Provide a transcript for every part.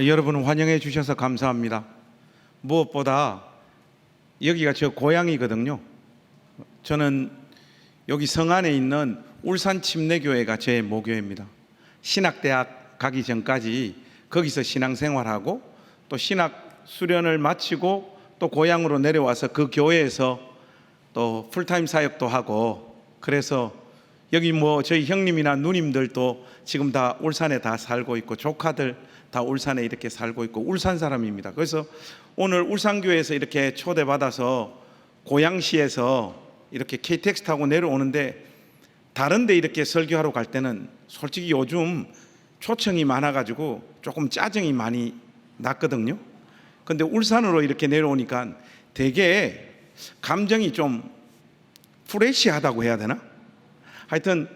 여러분 환영해 주셔서 감사합니다. 무엇보다 여기가 저 고향이거든요. 저는 여기 성 안에 있는 울산 침례교회가 제 모교회입니다. 신학대학 가기 전까지 거기서 신앙생활하고 또 신학 수련을 마치고 또 고향으로 내려와서 그 교회에서 또 풀타임 사역도 하고, 그래서 여기 저희 형님이나 누님들도 지금 다 울산에 다 살고 있고 조카들 다 울산에 이렇게 살고 있고 울산 사람입니다. 그래서 오늘 울산교회에서 이렇게 초대받아서 고양시에서 이렇게 KTX 타고 내려오는데, 다른 데 이렇게 설교하러 갈 때는 솔직히 요즘 초청이 많아가지고 조금 짜증이 많이 났거든요. 근데 울산으로 이렇게 내려오니까 되게 감정이 좀 프레시하다고 해야 되나? 하여튼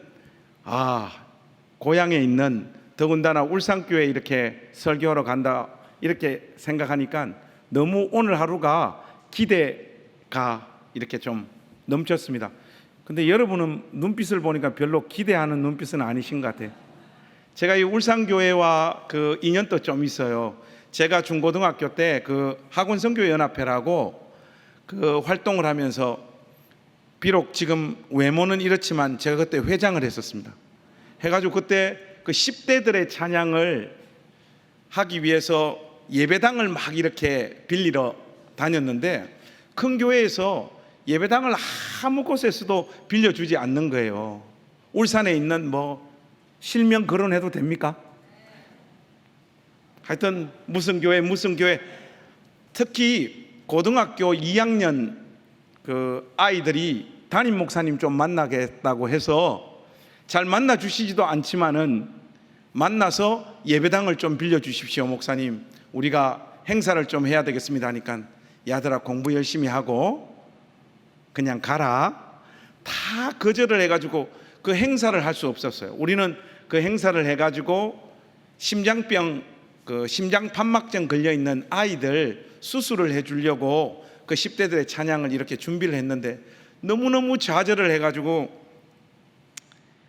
고향에 있는, 더군다나 울산교회에 이렇게 설교하러 간다 이렇게 생각하니까 너무 오늘 하루가 기대가 이렇게 좀 넘쳤습니다. 근데 여러분은 눈빛을 보니까 별로 기대하는 눈빛은 아니신 것 같아요. 제가 이 울산교회와 그 인연도 좀 있어요. 제가 중고등학교 때 그 학원선교연합회라고 그 활동을 하면서, 비록 지금 외모는 이렇지만 제가 그때 회장을 했었습니다. 해가지고 그때 그 10대들의 찬양을 하기 위해서 예배당을 막 이렇게 빌리러 다녔는데, 큰 교회에서 예배당을 아무 곳에서도 빌려주지 않는 거예요. 울산에 있는 실명 거론해도 됩니까? 하여튼 무슨 교회 특히 고등학교 2학년 그 아이들이 담임 목사님 좀 만나겠다고 해서 잘 만나 주시지도 않지만은 만나서 예배당을 좀 빌려 주십시오 목사님, 우리가 행사를 좀 해야 되겠습니다 하니까, 야들아 공부 열심히 하고 그냥 가라, 다 거절을 해가지고 그 행사를 할 수 없었어요. 우리는 그 행사를 해가지고 심장병, 그 심장판막증 걸려있는 아이들 수술을 해주려고 그 10대들의 찬양을 이렇게 준비를 했는데, 너무너무 좌절을 해가지고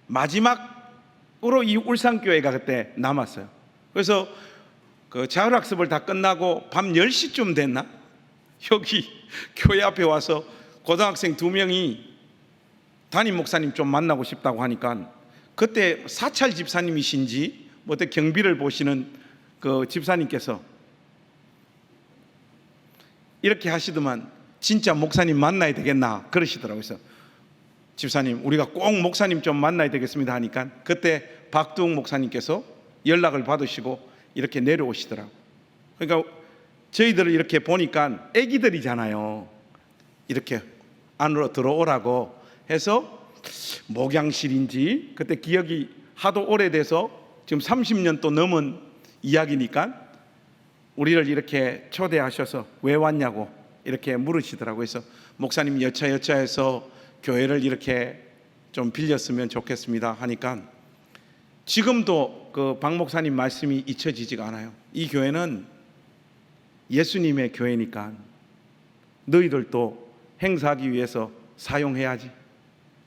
마지막으로 이 울산교회가 그때 남았어요. 그래서 그 자율학습을 다 끝나고 밤 10시쯤 됐나? 여기 교회 앞에 와서 고등학생 2명이 담임 목사님 좀 만나고 싶다고 하니까, 그때 사찰 집사님이신지 어때 경비를 보시는 그 집사님께서 이렇게 하시더만, 진짜 목사님 만나야 되겠나 그러시더라고요. 그래서 집사님 우리가 꼭 목사님 좀 만나야 되겠습니다 하니까, 그때 박두웅 목사님께서 연락을 받으시고 이렇게 내려오시더라고요. 그러니까 저희들을 이렇게 보니까 애기들이잖아요. 이렇게 안으로 들어오라고 해서 목양실인지, 그때 기억이 하도 오래돼서 지금 30년 또 넘은 이야기니까 우리를 이렇게 초대하셔서 왜 왔냐고 이렇게 물으시더라고요. 그래서 목사님 여차여차해서 교회를 이렇게 좀 빌렸으면 좋겠습니다 하니까, 지금도 그 박 목사님 말씀이 잊혀지지가 않아요. 이 교회는 예수님의 교회니까 너희들도 행사하기 위해서 사용해야지,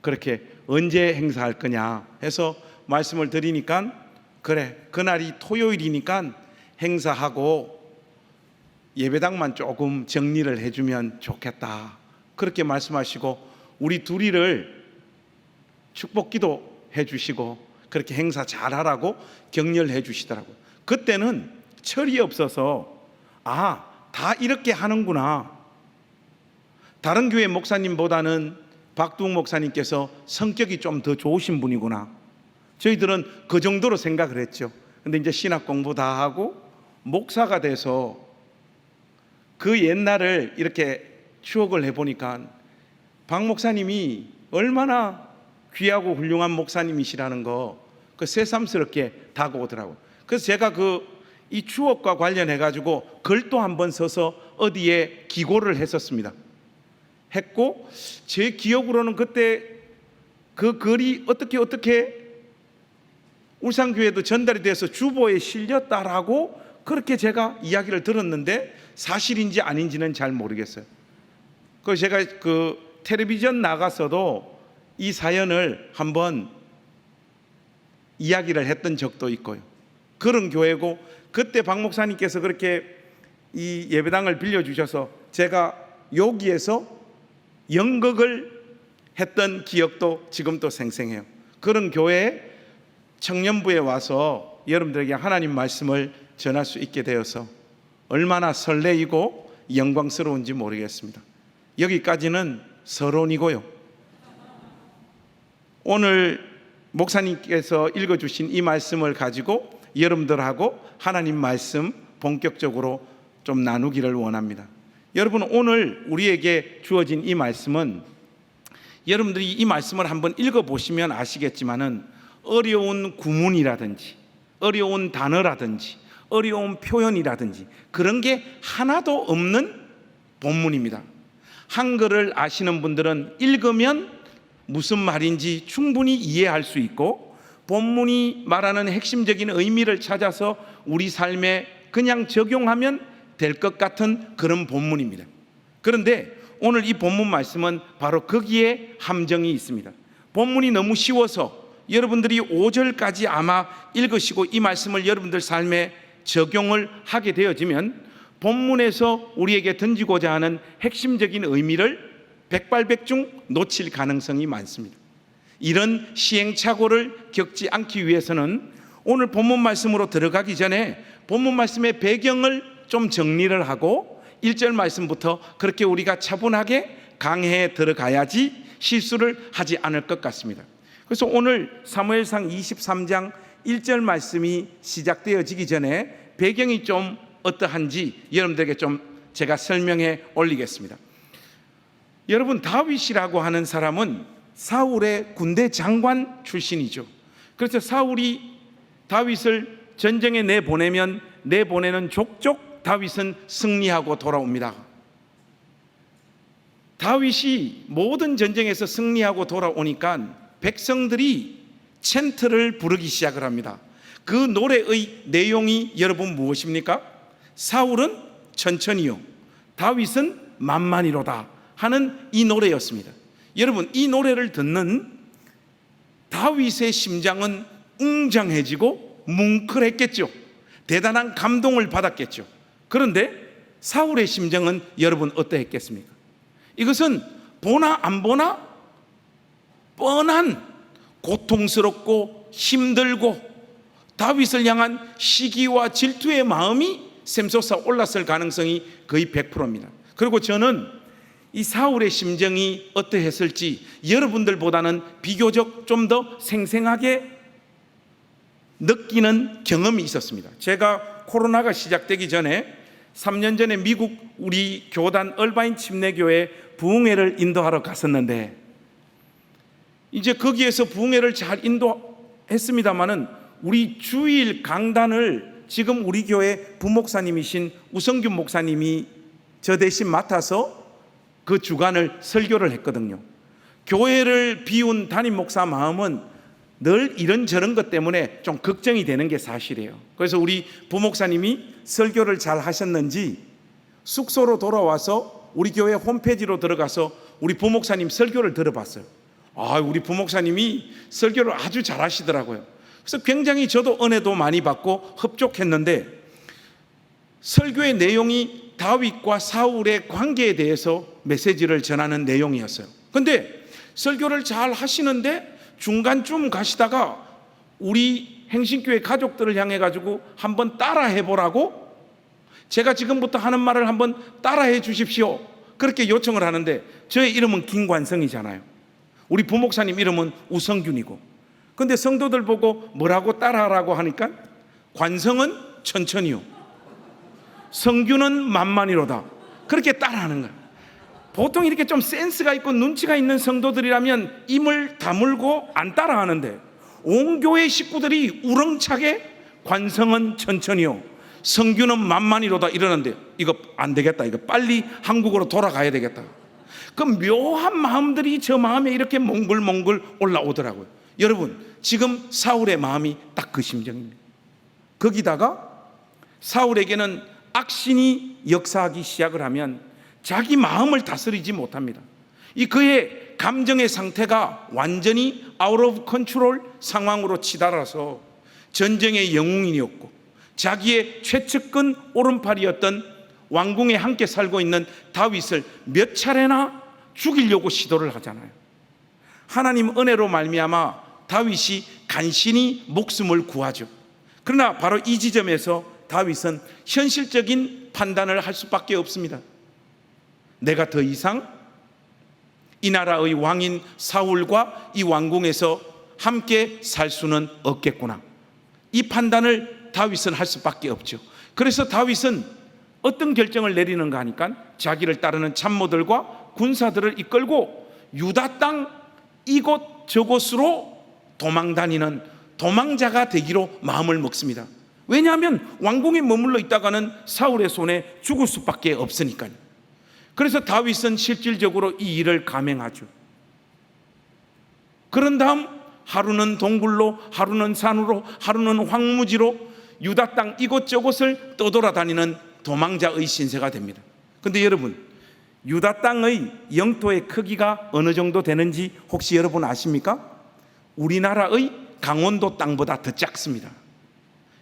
그렇게 언제 행사할 거냐 해서 말씀을 드리니까, 그래 그날이 토요일이니까 행사하고 예배당만 조금 정리를 해주면 좋겠다 그렇게 말씀하시고, 우리 둘이를 축복기도 해주시고 그렇게 행사 잘하라고 격려해 주시더라고요. 그때는 철이 없어서 다 이렇게 하는구나, 다른 교회 목사님보다는 박두웅 목사님께서 성격이 좀 더 좋으신 분이구나, 저희들은 그 정도로 생각을 했죠. 근데 이제 신학 공부 다 하고 목사가 돼서 그 옛날을 이렇게 추억을 해보니까 박 목사님이 얼마나 귀하고 훌륭한 목사님이시라는 거 그 새삼스럽게 다가오더라고요. 그래서 제가 이 추억과 관련해 가지고 글도 한번 써서 어디에 기고를 했었습니다. 했고, 제 기억으로는 그때 그 글이 어떻게 울산교회도 전달이 돼서 주보에 실렸다라고 그렇게 제가 이야기를 들었는데, 사실인지 아닌지는 잘 모르겠어요. 그래서 제가 그 텔레비전 나가서도 이 사연을 한번 이야기를 했던 적도 있고요. 그런 교회고, 그때 박 목사님께서 그렇게 이 예배당을 빌려주셔서 제가 여기에서 연극을 했던 기억도 지금도 생생해요. 그런 교회에 청년부에 와서 여러분들에게 하나님 말씀을 전할 수 있게 되어서 얼마나 설레이고 영광스러운지 모르겠습니다. 여기까지는 서론이고요. 오늘 목사님께서 읽어주신 이 말씀을 가지고 여러분들하고 하나님 말씀 본격적으로 좀 나누기를 원합니다. 여러분, 오늘 우리에게 주어진 이 말씀은 여러분들이 이 말씀을 한번 읽어보시면 아시겠지만은 어려운 구문이라든지 어려운 단어라든지 어려운 표현이라든지 그런 게 하나도 없는 본문입니다. 한글을 아시는 분들은 읽으면 무슨 말인지 충분히 이해할 수 있고 본문이 말하는 핵심적인 의미를 찾아서 우리 삶에 그냥 적용하면 될 것 같은 그런 본문입니다. 그런데 오늘 이 본문 말씀은 바로 거기에 함정이 있습니다. 본문이 너무 쉬워서 여러분들이 5절까지 아마 읽으시고 이 말씀을 여러분들 삶에 적용을 하게 되어지면 본문에서 우리에게 던지고자 하는 핵심적인 의미를 백발백중 놓칠 가능성이 많습니다. 이런 시행착오를 겪지 않기 위해서는 오늘 본문 말씀으로 들어가기 전에 본문 말씀의 배경을 좀 정리를 하고 1절 말씀부터 그렇게 우리가 차분하게 강해에 들어가야지 실수를 하지 않을 것 같습니다. 그래서 오늘 사무엘상 23장 1절 말씀이 시작되어지기 전에 배경이 좀 어떠한지 여러분들에게 좀 제가 설명해 올리겠습니다. 여러분, 다윗이라고 하는 사람은 사울의 군대 장관 출신이죠. 그래서 사울이 다윗을 전쟁에 내보내는 족족 다윗은 승리하고 돌아옵니다. 다윗이 모든 전쟁에서 승리하고 돌아오니까 백성들이 챈트를 부르기 시작을 합니다. 그 노래의 내용이 여러분 무엇입니까? 사울은 천천히요, 다윗은 만만히로다 하는 이 노래였습니다. 여러분, 이 노래를 듣는 다윗의 심장은 웅장해지고 뭉클했겠죠. 대단한 감동을 받았겠죠. 그런데 사울의 심정은 여러분 어떠했겠습니까? 이것은 보나 안 보나 뻔한 고통스럽고 힘들고 다윗을 향한 시기와 질투의 마음이 샘솟아 올랐을 가능성이 거의 100%입니다. 그리고 저는 이 사울의 심정이 어떠했을지 여러분들보다는 비교적 좀 더 생생하게 느끼는 경험이 있었습니다. 제가 코로나가 시작되기 전에 3년 전에 미국 우리 교단 얼바인 침례교회 부흥회를 인도하러 갔었는데 이제 거기에서 부흥회를 잘 인도했습니다마는 우리 주일 강단을 지금 우리 교회 부목사님이신 우성균 목사님이 저 대신 맡아서 그 주간을 설교를 했거든요. 교회를 비운 담임 목사 마음은 늘 이런저런 것 때문에 좀 걱정이 되는 게 사실이에요. 그래서 우리 부목사님이 설교를 잘 하셨는지 숙소로 돌아와서 우리 교회 홈페이지로 들어가서 우리 부목사님 설교를 들어봤어요. 우리 부목사님이 설교를 아주 잘 하시더라고요. 그래서 굉장히 저도 은혜도 많이 받고 흡족했는데 설교의 내용이 다윗과 사울의 관계에 대해서 메시지를 전하는 내용이었어요. 근데 설교를 잘 하시는데 중간쯤 가시다가 우리 행신교회 가족들을 향해 가지고 한번 따라해 보라고 제가 지금부터 하는 말을 한번 따라해 주십시오 그렇게 요청을 하는데 저의 이름은 김관성이잖아요. 우리 부목사님 이름은 우성균이고 근데 성도들 보고 뭐라고 따라하라고 하니까 관성은 천천히요, 성균은 만만히로다 그렇게 따라하는 거예요. 보통 이렇게 좀 센스가 있고 눈치가 있는 성도들이라면 입을 다물고 안 따라하는데 온 교회 식구들이 우렁차게 관성은 천천히요, 성균은 만만히로다 이러는데 이거 안 되겠다, 이거 빨리 한국으로 돌아가야 되겠다. 그 묘한 마음들이 저 마음에 이렇게 몽글몽글 올라오더라고요. 여러분, 지금 사울의 마음이 딱 그 심정입니다. 거기다가 사울에게는 악신이 역사하기 시작을 하면 자기 마음을 다스리지 못합니다. 이 그의 감정의 상태가 완전히 out of control 상황으로 치달아서 전쟁의 영웅이었고 자기의 최측근 오른팔이었던 왕궁에 함께 살고 있는 다윗을 몇 차례나 죽이려고 시도를 하잖아요. 하나님 은혜로 말미암아 다윗이 간신히 목숨을 구하죠. 그러나 바로 이 지점에서 다윗은 현실적인 판단을 할 수밖에 없습니다. 내가 더 이상 이 나라의 왕인 사울과 이 왕궁에서 함께 살 수는 없겠구나. 이 판단을 다윗은 할 수밖에 없죠. 그래서 다윗은 어떤 결정을 내리는가 하니까 자기를 따르는 참모들과 군사들을 이끌고 유다 땅 이곳 저곳으로 도망다니는 도망자가 되기로 마음을 먹습니다. 왜냐하면 왕궁에 머물러 있다가는 사울의 손에 죽을 수밖에 없으니까요. 그래서 다윗은 실질적으로 이 일을 감행하죠. 그런 다음 하루는 동굴로, 하루는 산으로, 하루는 황무지로 유다 땅 이곳저곳을 떠돌아다니는 도망자의 신세가 됩니다. 그런데 여러분, 유다 땅의 영토의 크기가 어느 정도 되는지 혹시 여러분 아십니까? 우리나라의 강원도 땅보다 더 작습니다.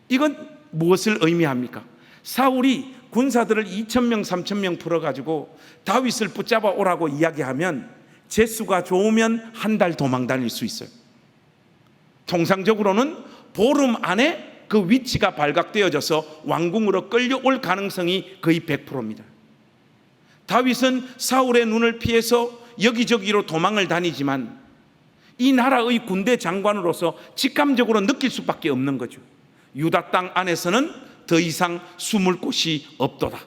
이건 무엇을 의미합니까? 사울이 군사들을 2,000명, 3,000명 풀어가지고 다윗을 붙잡아 오라고 이야기하면 재수가 좋으면 한 달 도망 다닐 수 있어요. 통상적으로는 보름 안에 그 위치가 발각되어져서 왕궁으로 끌려올 가능성이 거의 100%입니다. 다윗은 사울의 눈을 피해서 여기저기로 도망을 다니지만 이 나라의 군대 장관으로서 직감적으로 느낄 수밖에 없는 거죠. 유다 땅 안에서는 더 이상 숨을 곳이 없도다.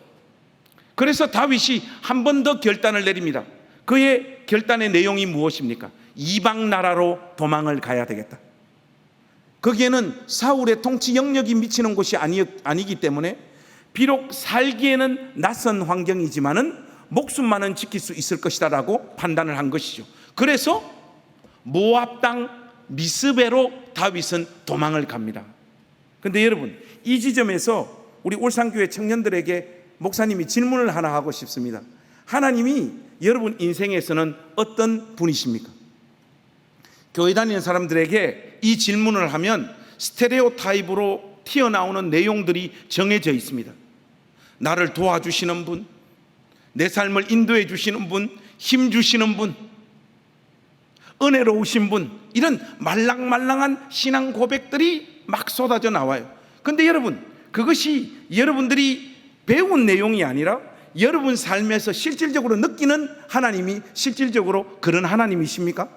그래서 다윗이 한 번 더 결단을 내립니다. 그의 결단의 내용이 무엇입니까? 이방 나라로 도망을 가야 되겠다. 거기에는 사울의 통치 영역이 미치는 곳이 아니기 때문에 비록 살기에는 낯선 환경이지만은 목숨만은 지킬 수 있을 것이다라고 판단을 한 것이죠. 그래서 모압 땅 미스베로 다윗은 도망을 갑니다. 그런데 여러분, 이 지점에서 우리 울산교회 청년들에게 목사님이 질문을 하나 하고 싶습니다. 하나님이 여러분 인생에서는 어떤 분이십니까? 교회 다니는 사람들에게 이 질문을 하면 스테레오 타입으로 튀어나오는 내용들이 정해져 있습니다. 나를 도와주시는 분, 내 삶을 인도해 주시는 분, 힘 주시는 분, 은혜로우신 분, 이런 말랑말랑한 신앙 고백들이 막 쏟아져 나와요. 그런데 여러분, 그것이 여러분들이 배운 내용이 아니라 여러분 삶에서 실질적으로 느끼는 하나님이 실질적으로 그런 하나님이십니까?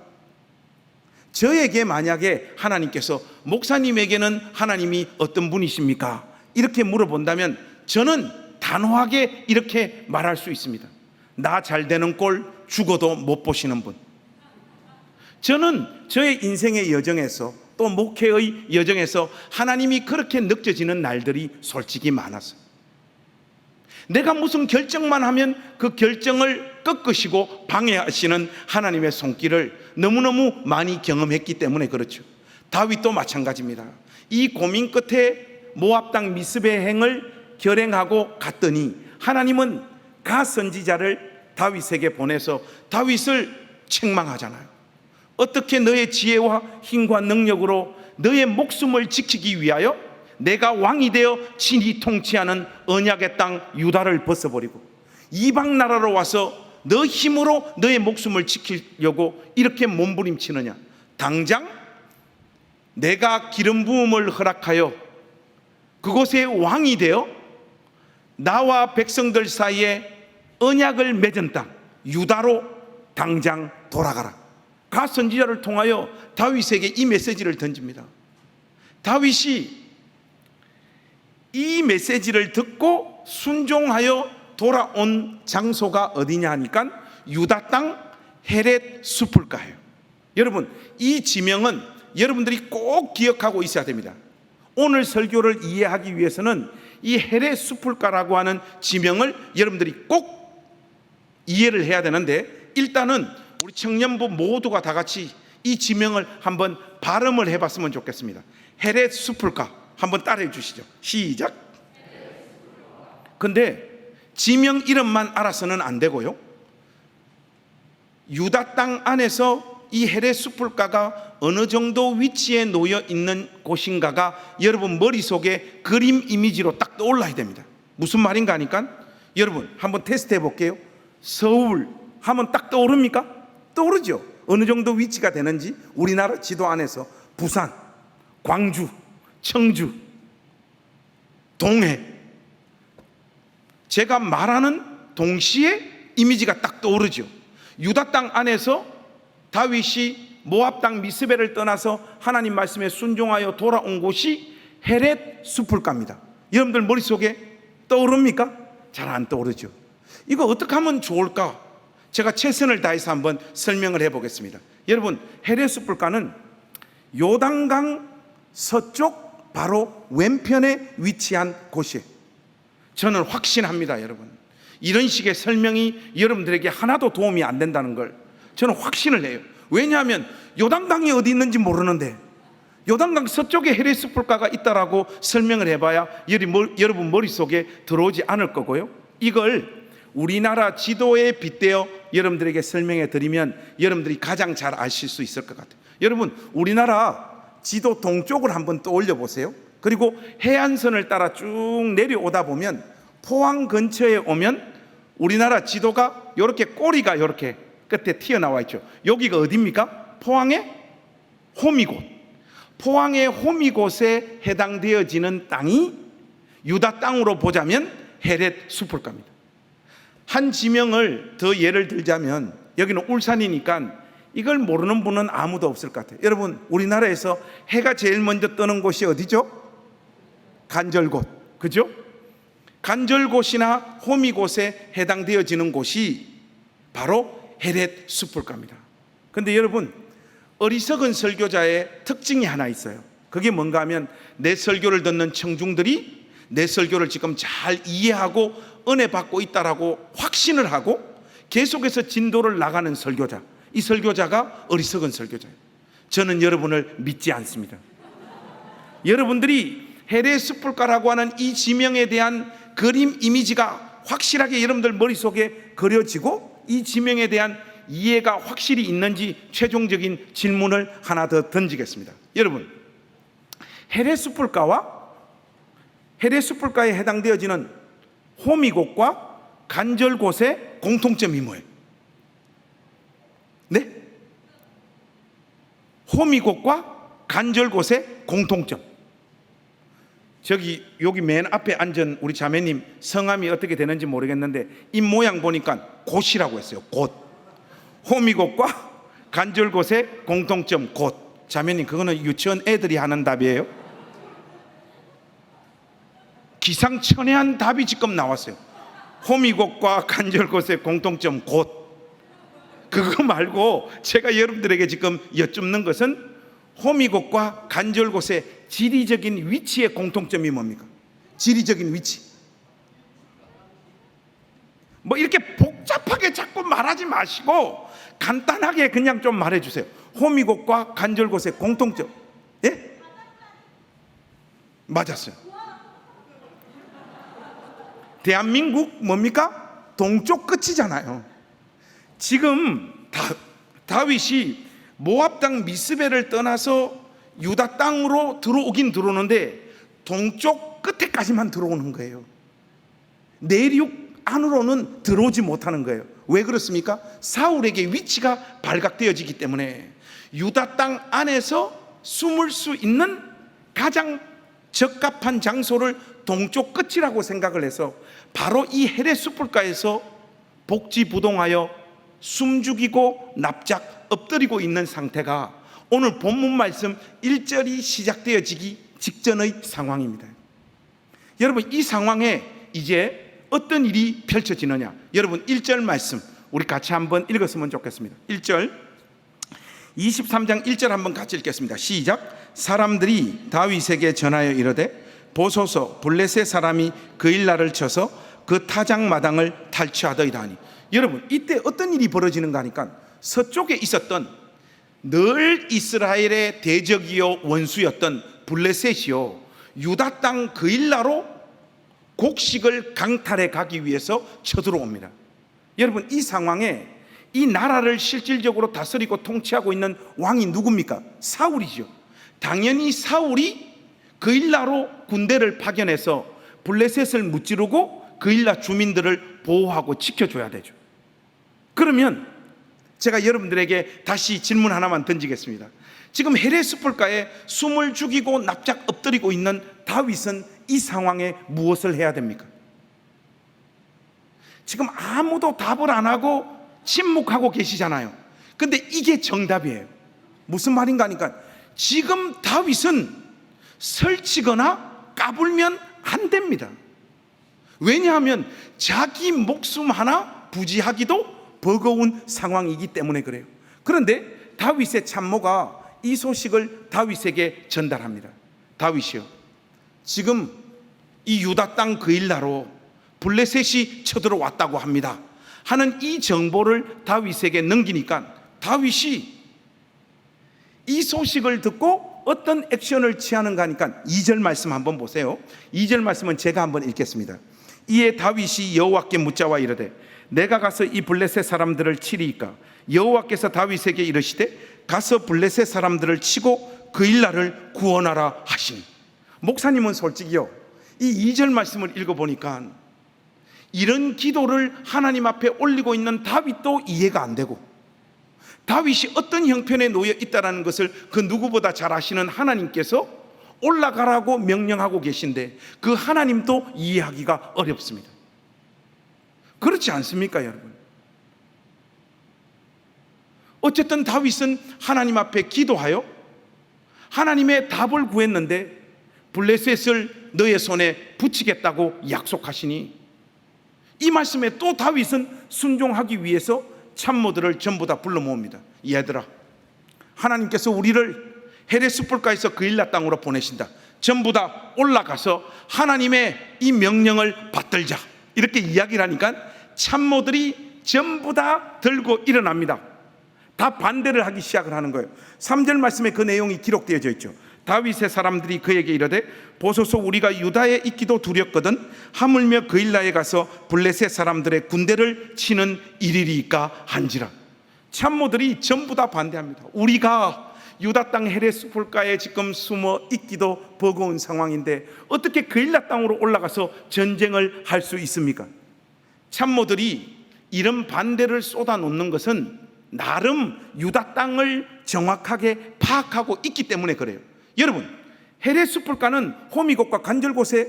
저에게 만약에 하나님께서 목사님에게는 하나님이 어떤 분이십니까? 이렇게 물어본다면 저는 단호하게 이렇게 말할 수 있습니다. 나 잘 되는 꼴 죽어도 못 보시는 분. 저는 저의 인생의 여정에서 또 목회의 여정에서 하나님이 그렇게 느껴지는 날들이 솔직히 많았어요. 내가 무슨 결정만 하면 그 결정을 꺾으시고 방해하시는 하나님의 손길을 너무너무 많이 경험했기 때문에 그렇죠. 다윗도 마찬가지입니다. 이 고민 끝에 모압 땅 미스베행을 결행하고 갔더니 하나님은 가 선지자를 다윗에게 보내서 다윗을 책망하잖아요. 어떻게 너의 지혜와 힘과 능력으로 너의 목숨을 지키기 위하여 내가 왕이 되어 친히 통치하는 언약의 땅 유다를 벗어버리고 이방 나라로 와서 너 힘으로 너의 목숨을 지키려고 이렇게 몸부림치느냐? 당장 내가 기름 부음을 허락하여 그곳에 왕이 되어 나와 백성들 사이에 언약을 맺은 땅 유다로 당장 돌아가라. 가 선지자를 통하여 다윗에게 이 메시지를 던집니다. 다윗이 이 메시지를 듣고 순종하여 돌아온 장소가 어디냐 하니까 유다 땅 헤렛 수풀가예요. 여러분, 이 지명은 여러분들이 꼭 기억하고 있어야 됩니다. 오늘 설교를 이해하기 위해서는 이 헤렛 수풀가라고 하는 지명을 여러분들이 꼭 이해를 해야 되는데, 일단은 우리 청년부 모두가 다 같이 이 지명을 한번 발음을 해봤으면 좋겠습니다. 헤렛 수풀가 한번 따라해 주시죠. 시작. 근데 지명 이름만 알아서는 안 되고요, 유다 땅 안에서 이 헤레 숲불가가 어느 정도 위치에 놓여 있는 곳인가가 여러분 머릿속에 그림 이미지로 딱 떠올라야 됩니다. 무슨 말인가 하니까 여러분 한번 테스트 해볼게요. 서울 하면 딱 떠오릅니까? 떠오르죠. 어느 정도 위치가 되는지 우리나라 지도 안에서 부산, 광주, 청주, 동해, 제가 말하는 동시에 이미지가 딱 떠오르죠. 유다 땅 안에서 다윗이 모압 땅 미스베를 떠나서 하나님 말씀에 순종하여 돌아온 곳이 헤렛 숲불가입니다. 여러분들 머릿속에 떠오릅니까? 잘 안 떠오르죠. 이거 어떻게 하면 좋을까? 제가 최선을 다해서 한번 설명을 해보겠습니다. 여러분, 헤렛 숲불가는 요단강 서쪽 바로 왼편에 위치한 곳이에요. 저는 확신합니다. 여러분, 이런 식의 설명이 여러분들에게 하나도 도움이 안 된다는 걸 저는 확신을 해요. 왜냐하면 요단강이 어디 있는지 모르는데 요단강 서쪽에 헤렛 숲불가가 있다라고 설명을 해봐야 여러분 머릿속에 들어오지 않을 거고요. 이걸 우리나라 지도에 빗대어 여러분들에게 설명해 드리면 여러분들이 가장 잘 아실 수 있을 것 같아요. 여러분, 우리나라 지도 동쪽을 한번 떠올려 보세요. 그리고 해안선을 따라 쭉 내려오다 보면 포항 근처에 오면 우리나라 지도가 이렇게 꼬리가 이렇게 끝에 튀어나와 있죠. 여기가 어디입니까? 포항의 호미곶. 포항의 호미곶에 해당되어지는 땅이 유다 땅으로 보자면 헤렛 숲불가입니다. 한 지명을 더 예를 들자면 여기는 울산이니까 이걸 모르는 분은 아무도 없을 것 같아요. 여러분, 우리나라에서 해가 제일 먼저 뜨는 곳이 어디죠? 간절곶, 그죠? 간절곶이나 호미곶에 해당되어지는 곳이 바로 헤렛 숲불가입니다. 그런데 여러분, 어리석은 설교자의 특징이 하나 있어요. 그게 뭔가 하면 내 설교를 듣는 청중들이 내 설교를 지금 잘 이해하고 은혜 받고 있다라고 확신을 하고 계속해서 진도를 나가는 설교자, 이 설교자가 어리석은 설교자예요. 저는 여러분을 믿지 않습니다. 여러분들이 헤렛 숲불가라고 하는 이 지명에 대한 그림 이미지가 확실하게 여러분들 머릿속에 그려지고 이 지명에 대한 이해가 확실히 있는지 최종적인 질문을 하나 더 던지겠습니다. 여러분, 헤렛 숲불가에 해당되어지는 호미곶과 간절곶의 공통점이 뭐예요? 네? 호미곶과 간절곶의 공통점. 여기 맨 앞에 앉은 우리 자매님 성함이 어떻게 되는지 모르겠는데 입 모양 보니까 곶이라고 했어요. 곶. 호미곶과 간절곶의 공통점 곶. 자매님, 그거는 유치원 애들이 하는 답이에요. 기상천외한 답이 지금 나왔어요. 호미곶과 간절곶의 공통점 곶. 그거 말고 제가 여러분들에게 지금 여쭙는 것은 호미곶과 간절곶의 지리적인 위치의 공통점이 뭡니까? 지리적인 위치. 뭐 이렇게 복잡하게 자꾸 말하지 마시고 간단하게 그냥 좀 말해주세요. 호미곶과 간절곶의 공통점. 예? 맞았어요. 대한민국 뭡니까? 동쪽 끝이잖아요. 지금 다윗이 모압 땅 미스베를 떠나서 유다 땅으로 들어오긴 들어오는데 동쪽 끝에까지만 들어오는 거예요. 내륙 안으로는 들어오지 못하는 거예요. 왜 그렇습니까? 사울에게 위치가 발각되어지기 때문에 유다 땅 안에서 숨을 수 있는 가장 적합한 장소를 동쪽 끝이라고 생각을 해서 바로 이 헤렛 숲불가에서 복지부동하여 숨죽이고 납작 엎드리고 있는 상태가 오늘 본문 말씀 1절이 시작되어지기 직전의 상황입니다. 여러분, 이 상황에 이제 어떤 일이 펼쳐지느냐? 여러분, 1절 말씀 우리 같이 한번 읽었으면 좋겠습니다. 1절 23장 1절 한번 같이 읽겠습니다. 시작. 사람들이 다윗에게 전하여 이르되 보소서, 블레셋 사람이 그 일날을 쳐서 그 타작마당을 탈취하더이다 하니. 여러분, 이때 어떤 일이 벌어지는가 하니까 서쪽에 있었던 늘 이스라엘의 대적이요 원수였던 블레셋이요 유다 땅 그 일나로 곡식을 강탈해 가기 위해서 쳐들어옵니다. 여러분, 이 상황에 이 나라를 실질적으로 다스리고 통치하고 있는 왕이 누굽니까? 사울이죠. 당연히 사울이 그일라로 군대를 파견해서 블레셋을 무찌르고 그일라 주민들을 보호하고 지켜줘야 되죠. 그러면 제가 여러분들에게 다시 질문 하나만 던지겠습니다. 지금 헤레스폴가에 숨을 죽이고 납작 엎드리고 있는 다윗은 이 상황에 무엇을 해야 됩니까? 지금 아무도 답을 안 하고 침묵하고 계시잖아요. 근데 이게 정답이에요. 무슨 말인가 하니까 지금 다윗은 설치거나 까불면 안 됩니다. 왜냐하면 자기 목숨 하나 부지하기도 버거운 상황이기 때문에 그래요. 그런데 다윗의 참모가 이 소식을 다윗에게 전달합니다. 다윗이요, 지금 이 유다 땅 그일라로 블레셋이 쳐들어왔다고 합니다 하는 이 정보를 다윗에게 넘기니까 다윗이 이 소식을 듣고 어떤 액션을 취하는가 하니까 2절 말씀 한번 보세요. 2절 말씀은 제가 한번 읽겠습니다. 이에 다윗이 여호와께 묻자와 이르되 내가 가서 이 블레셋 사람들을 치리이까? 여호와께서 다윗에게 이르시되 가서 블레셋 사람들을 치고 그일라를 구원하라 하시니. 목사님은 솔직히요, 이 2절 말씀을 읽어보니까 이런 기도를 하나님 앞에 올리고 있는 다윗도 이해가 안 되고, 다윗이 어떤 형편에 놓여 있다는 것을 그 누구보다 잘 아시는 하나님께서 올라가라고 명령하고 계신데 그 하나님도 이해하기가 어렵습니다. 그렇지 않습니까, 여러분? 어쨌든 다윗은 하나님 앞에 기도하여 하나님의 답을 구했는데 블레셋을 너의 손에 붙이겠다고 약속하시니, 이 말씀에 또 다윗은 순종하기 위해서 참모들을 전부 다 불러 모읍니다. 얘들아, 하나님께서 우리를 헤레스폴가에서 그일라 땅으로 보내신다. 전부 다 올라가서 하나님의 이 명령을 받들자. 이렇게 이야기를 하니까 참모들이 전부 다 들고 일어납니다. 다 반대를 하기 시작을 하는 거예요. 3절 말씀에 그 내용이 기록되어져 있죠. 다윗의 사람들이 그에게 이르되 보소서, 우리가 유다에 있기도 두렵거든 하물며 그일라에 가서 블레셋 사람들의 군대를 치는 일이리까 한지라. 참모들이 전부 다 반대합니다. 우리가 유다 땅 헤레스폴가에 지금 숨어 있기도 버거운 상황인데 어떻게 그일라 땅으로 올라가서 전쟁을 할 수 있습니까? 참모들이 이런 반대를 쏟아놓는 것은 나름 유다 땅을 정확하게 파악하고 있기 때문에 그래요. 여러분, 헤레스폴가는 호미곶과 간절곶에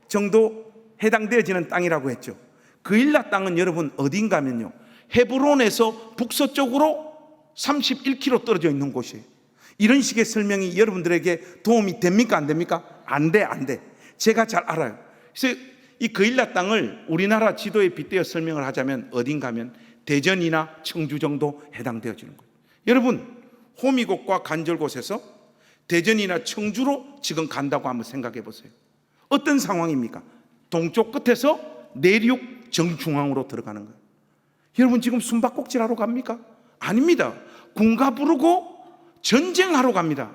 정도 해당되어지는 땅이라고 했죠. 그일라 땅은 여러분 어딘가면요, 헤브론에서 북서쪽으로 31km 떨어져 있는 곳이에요. 이런 식의 설명이 여러분들에게 도움이 됩니까, 안 됩니까? 안 돼, 안 돼. 제가 잘 알아요. 그래서 이 그일라 땅을 우리나라 지도에 빗대어 설명을 하자면 어딘가면 대전이나 청주 정도 해당되어지는 거예요. 여러분, 호미곶과 간절곶에서 대전이나 청주로 지금 간다고 한번 생각해 보세요. 어떤 상황입니까? 동쪽 끝에서 내륙 정중앙으로 들어가는 거예요. 여러분, 지금 숨바꼭질하러 갑니까? 아닙니다. 군가 부르고 전쟁하러 갑니다.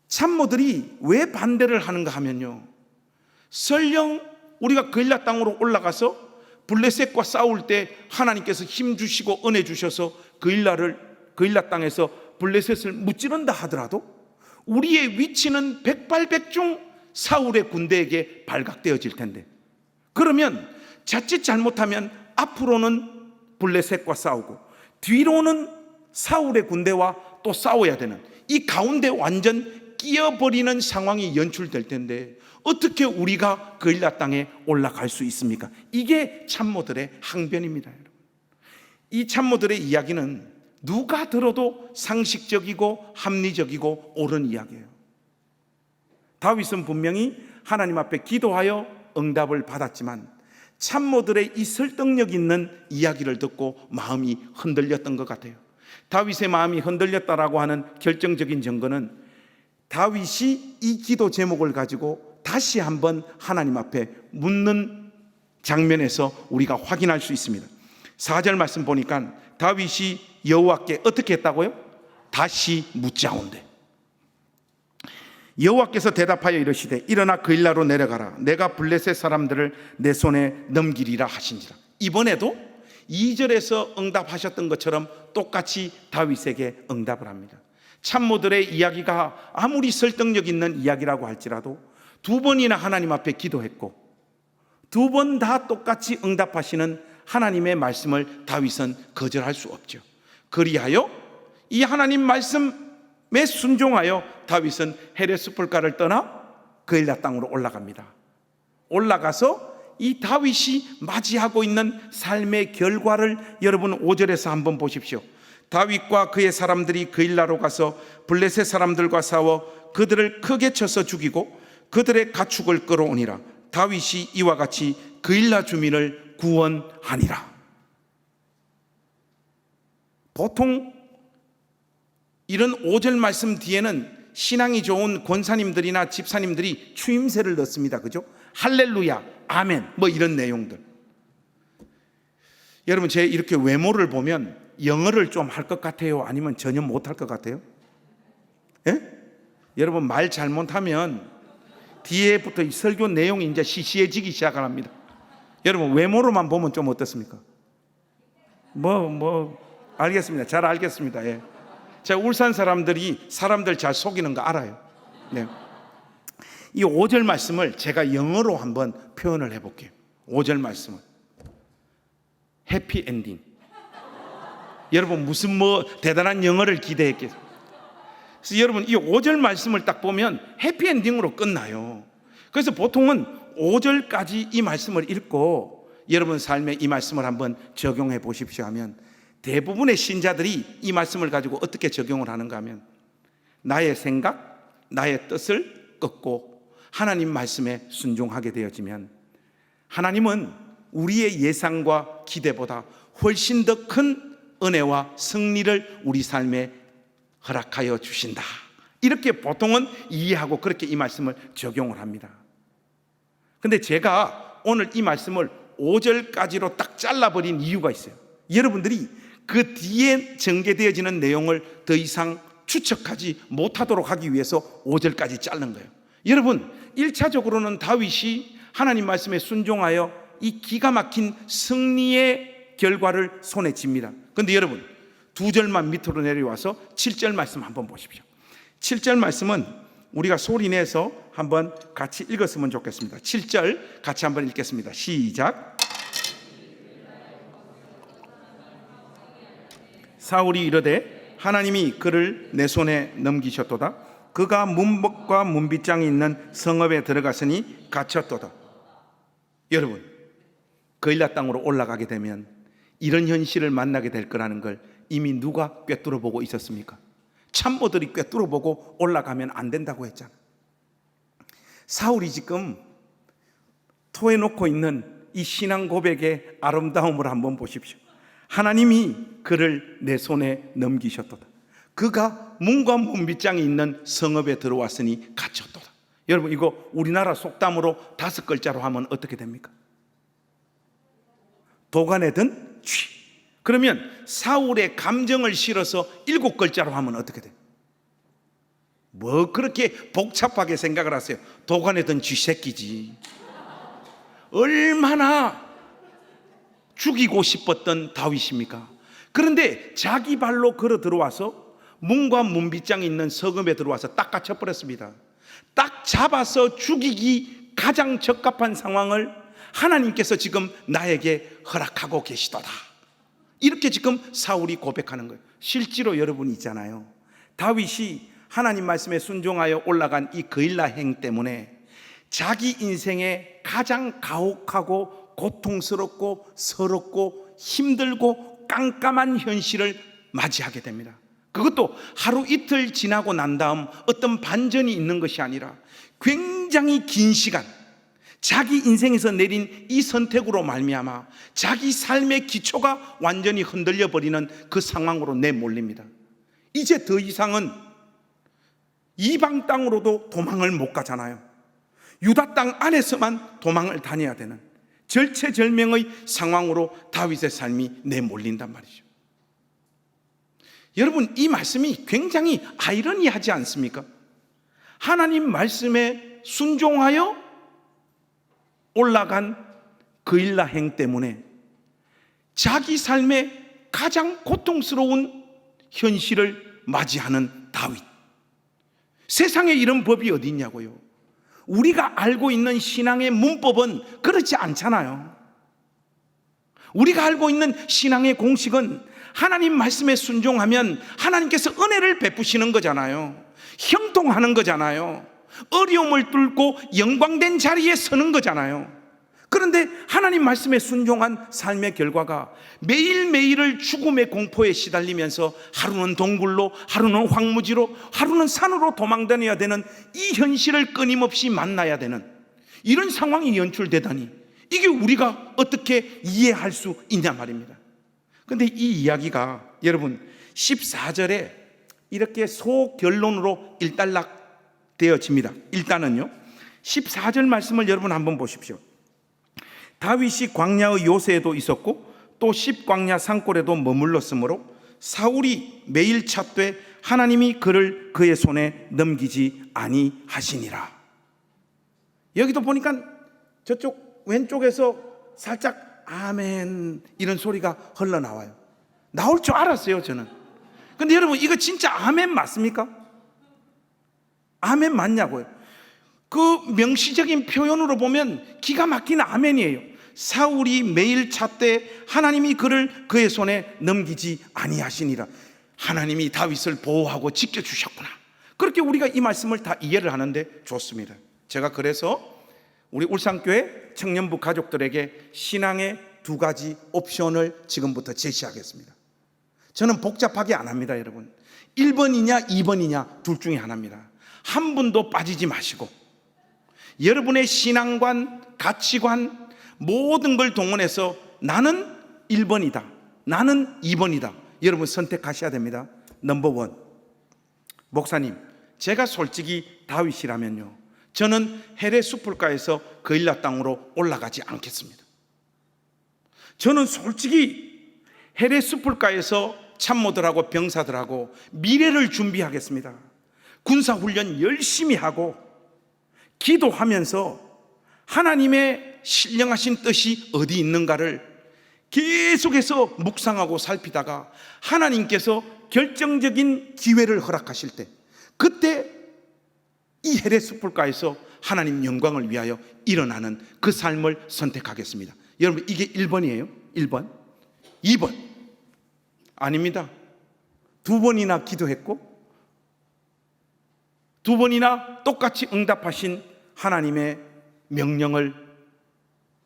참모들이 왜 반대를 하는가 하면요, 설령 우리가 그일라 땅으로 올라가서 블레셋과 싸울 때 하나님께서 힘 주시고 은혜 주셔서 그일라 땅에서 블레셋을 무찌른다 하더라도 우리의 위치는 백발백중 사울의 군대에게 발각되어질 텐데, 그러면 자칫 잘못하면 앞으로는 블레셋과 싸우고 뒤로는 사울의 군대와 또 싸워야 되는, 이 가운데 완전 끼어버리는 상황이 연출될 텐데 어떻게 우리가 그일라 땅에 올라갈 수 있습니까? 이게 참모들의 항변입니다. 여러분, 이 참모들의 이야기는 누가 들어도 상식적이고 합리적이고 옳은 이야기예요. 다윗은 분명히 하나님 앞에 기도하여 응답을 받았지만 참모들의 이 설득력 있는 이야기를 듣고 마음이 흔들렸던 것 같아요. 다윗의 마음이 흔들렸다라고 하는 결정적인 증거는 다윗이 이 기도 제목을 가지고 다시 한번 하나님 앞에 묻는 장면에서 우리가 확인할 수 있습니다. 4절 말씀 보니까 다윗이 여호와께 어떻게 했다고요? 다시 묻자온대. 여호와께서 대답하여 이르시되 일어나 그일라로 내려가라. 내가 블레셋 사람들을 내 손에 넘기리라 하신지라. 이번에도 2절에서 응답하셨던 것처럼 똑같이 다윗에게 응답을 합니다. 참모들의 이야기가 아무리 설득력 있는 이야기라고 할지라도 2번이나 하나님 앞에 기도했고 2번 다 똑같이 응답하시는 하나님의 말씀을 다윗은 거절할 수 없죠. 그리하여 이 하나님 말씀에 순종하여 다윗은 헤레스폴가를 떠나 그일라 땅으로 올라갑니다. 올라가서 이 다윗이 맞이하고 있는 삶의 결과를 여러분 5절에서 한번 보십시오. 다윗과 그의 사람들이 그일라로 가서 블레셋 사람들과 싸워 그들을 크게 쳐서 죽이고 그들의 가축을 끌어오니라. 다윗이 이와 같이 그일라 주민을 구원하니라. 보통 이런 5절 말씀 뒤에는 신앙이 좋은 권사님들이나 집사님들이 추임새를 넣습니다. 그죠? 할렐루야, 아멘, 뭐 이런 내용들. 여러분, 제 이렇게 외모를 보면 영어를 좀 할 것 같아요? 아니면 전혀 못 할 것 같아요? 예? 여러분, 말 잘못하면 뒤에부터 이 설교 내용이 이제 시시해지기 시작합니다. 여러분, 외모로만 보면 좀 어떻습니까? 알겠습니다. 잘 알겠습니다. 예. 제가 울산 사람들이 사람들 잘 속이는 거 알아요. 네. 이 5절 말씀을 제가 영어로 한번 표현을 해볼게요. 5절 말씀은 해피 엔딩. 여러분, 무슨 대단한 영어를 기대했겠어요? 그래서 여러분, 이 5절 말씀을 딱 보면 해피 엔딩으로 끝나요. 그래서 보통은 5절까지 이 말씀을 읽고 여러분 삶에 이 말씀을 한번 적용해 보십시오 하면 대부분의 신자들이 이 말씀을 가지고 어떻게 적용을 하는가 하면 나의 생각, 나의 뜻을 꺾고 하나님 말씀에 순종하게 되어지면 하나님은 우리의 예상과 기대보다 훨씬 더 큰 은혜와 승리를 우리 삶에 허락하여 주신다. 이렇게 보통은 이해하고 그렇게 이 말씀을 적용을 합니다. 근데 제가 오늘 이 말씀을 5절까지로 딱 잘라버린 이유가 있어요. 여러분들이 그 뒤에 전개되어지는 내용을 더 이상 추측하지 못하도록 하기 위해서 5절까지 자른 거예요. 여러분, 1차적으로는 다윗이 하나님 말씀에 순종하여 이 기가 막힌 승리의 결과를 손에 쥡니다. 그런데 여러분, 2절만 밑으로 내려와서 7절 말씀 한번 보십시오. 7절 말씀은 우리가 소리내서 한번 같이 읽었으면 좋겠습니다. 7절 같이 한번 읽겠습니다. 시작. 사울이 이르되 하나님이 그를 내 손에 넘기셨도다. 그가 문복과 문빗장이 있는 성읍에 들어갔으니 갇혔도다. 여러분, 그일라 땅으로 올라가게 되면 이런 현실을 만나게 될 거라는 걸 이미 누가 꿰뚫어 보고 있었습니까? 참모들이 꿰뚫어 보고 올라가면 안 된다고 했잖아. 사울이 지금 토해놓고 있는 이 신앙 고백의 아름다움을 한번 보십시오. 하나님이 그를 내 손에 넘기셨도다. 그가 문과 문빗장이 있는 성읍에 들어왔으니 갇혔도다. 여러분, 이거 우리나라 속담으로 5글자로 하면 어떻게 됩니까? 도간에 든 쥐. 그러면 사울의 감정을 실어서 7글자로 하면 어떻게 돼요? 뭐 그렇게 복잡하게 생각을 하세요? 도간에 든 쥐새끼지. 얼마나 죽이고 싶었던 다윗입니까? 그런데 자기 발로 걸어 들어와서 문과 문빗장이 있는 성읍에 들어와서 딱 갇혀버렸습니다. 딱 잡아서 죽이기 가장 적합한 상황을 하나님께서 지금 나에게 허락하고 계시도다. 이렇게 지금 사울이 고백하는 거예요. 실제로 여러분 있잖아요. 다윗이 하나님 말씀에 순종하여 올라간 이 그일라 행 때문에 자기 인생에 가장 가혹하고 고통스럽고 서럽고 힘들고 깜깜한 현실을 맞이하게 됩니다. 그것도 하루 이틀 지나고 난 다음 어떤 반전이 있는 것이 아니라 굉장히 긴 시간, 자기 인생에서 내린 이 선택으로 말미암아 자기 삶의 기초가 완전히 흔들려 버리는 그 상황으로 내몰립니다. 이제 더 이상은 이방 땅으로도 도망을 못 가잖아요. 유다 땅 안에서만 도망을 다녀야 되는 절체절명의 상황으로 다윗의 삶이 내몰린단 말이죠. 여러분, 이 말씀이 굉장히 아이러니하지 않습니까? 하나님 말씀에 순종하여 올라간 그일라 행 때문에 자기 삶의 가장 고통스러운 현실을 맞이하는 다윗. 세상에 이런 법이 어디 있냐고요. 우리가 알고 있는 신앙의 문법은 그렇지 않잖아요. 우리가 알고 있는 신앙의 공식은 하나님 말씀에 순종하면 하나님께서 은혜를 베푸시는 거잖아요. 형통하는 거잖아요. 어려움을 뚫고 영광된 자리에 서는 거잖아요. 그런데 하나님 말씀에 순종한 삶의 결과가 매일매일을 죽음의 공포에 시달리면서 하루는 동굴로, 하루는 황무지로, 하루는 산으로 도망다녀야 되는 이 현실을 끊임없이 만나야 되는 이런 상황이 연출되다니, 이게 우리가 어떻게 이해할 수 있냐 말입니다. 그런데 이 이야기가 여러분 14절에 이렇게 소결론으로 일단락 되어집니다. 일단은요, 14절 말씀을 여러분 한번 보십시오. 다윗이 광야의 요새에도 있었고 또 십광야 산골에도 머물렀으므로 사울이 매일 찾되 하나님이 그를 그의 손에 넘기지 아니하시니라. 여기도 보니까 저쪽 왼쪽에서 살짝 아멘 이런 소리가 흘러나와요. 나올 줄 알았어요 저는. 근데 여러분, 이거 진짜 아멘 맞습니까? 아멘 맞냐고요. 그 명시적인 표현으로 보면 기가 막힌 아멘이에요. 사울이 매일 찾되 하나님이 그를 그의 손에 넘기지 아니하시니라. 하나님이 다윗을 보호하고 지켜주셨구나. 그렇게 우리가 이 말씀을 다 이해를 하는데 좋습니다. 제가 그래서 우리 울산교회 청년부 가족들에게 신앙의 두 가지 옵션을 지금부터 제시하겠습니다. 저는 복잡하게 안 합니다 여러분. 1번이냐 2번이냐 둘 중에 하나입니다. 한 분도 빠지지 마시고 여러분의 신앙관, 가치관 모든 걸 동원해서 나는 1번이다, 나는 2번이다, 여러분 선택하셔야 됩니다. 넘버 원, 목사님, 제가 솔직히 다윗이라면요, 저는 헤레 숲불가에서 그일라 땅으로 올라가지 않겠습니다. 저는 솔직히 헤레 숲불가에서 참모들하고 병사들하고 미래를 준비하겠습니다. 군사훈련 열심히 하고 기도하면서 하나님의 신령하신 뜻이 어디 있는가를 계속해서 묵상하고 살피다가 하나님께서 결정적인 기회를 허락하실 때, 그때 이 헤레 숲불가에서 하나님 영광을 위하여 일어나는 그 삶을 선택하겠습니다. 여러분, 이게 1번이에요 1번 2번 아닙니다. 2번이나 기도했고 2번이나 똑같이 응답하신 하나님의 명령을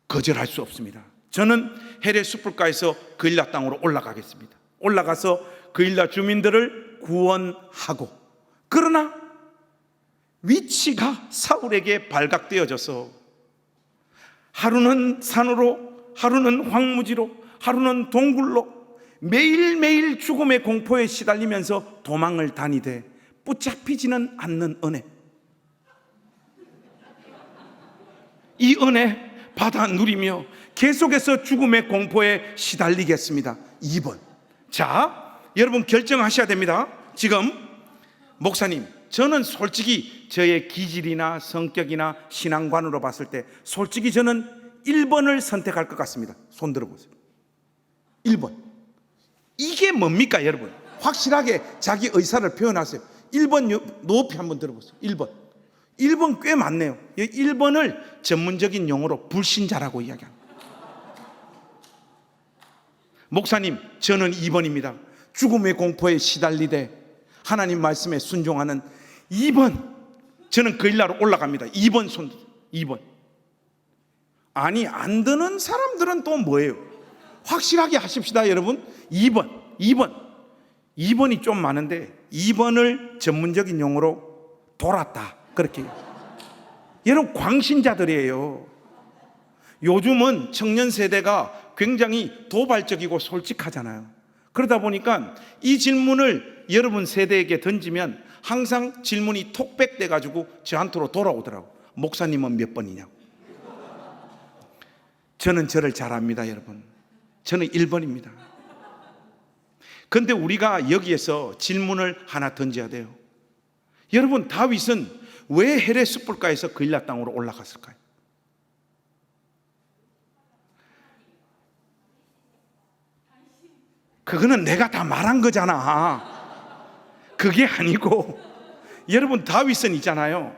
거절할 수 없습니다. 저는 헤레 숲불가에서 그일라 땅으로 올라가겠습니다. 올라가서 그일라 주민들을 구원하고, 그러나 위치가 사울에게 발각되어져서 하루는 산으로, 하루는 황무지로, 하루는 동굴로 매일매일 죽음의 공포에 시달리면서 도망을 다니되 붙잡히지는 않는 은혜, 이 은혜 받아 누리며 계속해서 죽음의 공포에 시달리겠습니다. 2번. 자, 여러분 결정하셔야 됩니다. 지금 목사님, 저는 솔직히 저의 기질이나 성격이나 신앙관으로 봤을 때 솔직히 저는 1번을 선택할 것 같습니다. 손 들어보세요. 1번. 이게 뭡니까 여러분? 확실하게 자기 의사를 표현하세요. 1번 높이 한번 들어보세요. 1번 꽤 많네요. 1번을 전문적인 용어로 불신자라고 이야기합니다. 목사님, 저는 2번입니다. 죽음의 공포에 시달리되 하나님 말씀에 순종하는 2번. 저는 그일라로 올라갑니다. 2번 손. 2번. 아니, 안 드는 사람들은 또 뭐예요? 확실하게 하십시다 여러분. 2번이 좀 많은데 2번을 전문적인 용어로 돌았다, 그렇게. 여러분, 광신자들이에요. 요즘은 청년 세대가 굉장히 도발적이고 솔직하잖아요. 그러다 보니까 이 질문을 여러분 세대에게 던지면 항상 질문이 톡백돼 가지고 저한테로 돌아오더라고. 목사님은 몇 번이냐고. 저는 저를 잘 압니다 여러분. 저는 1번입니다. 그런데 우리가 여기에서 질문을 하나 던져야 돼요. 여러분, 다윗은 왜 헤레 숲불가에서 그일라 땅으로 올라갔을까요? 그거는 내가 다 말한 거잖아. 그게 아니고, 여러분, 다윗은 있잖아요,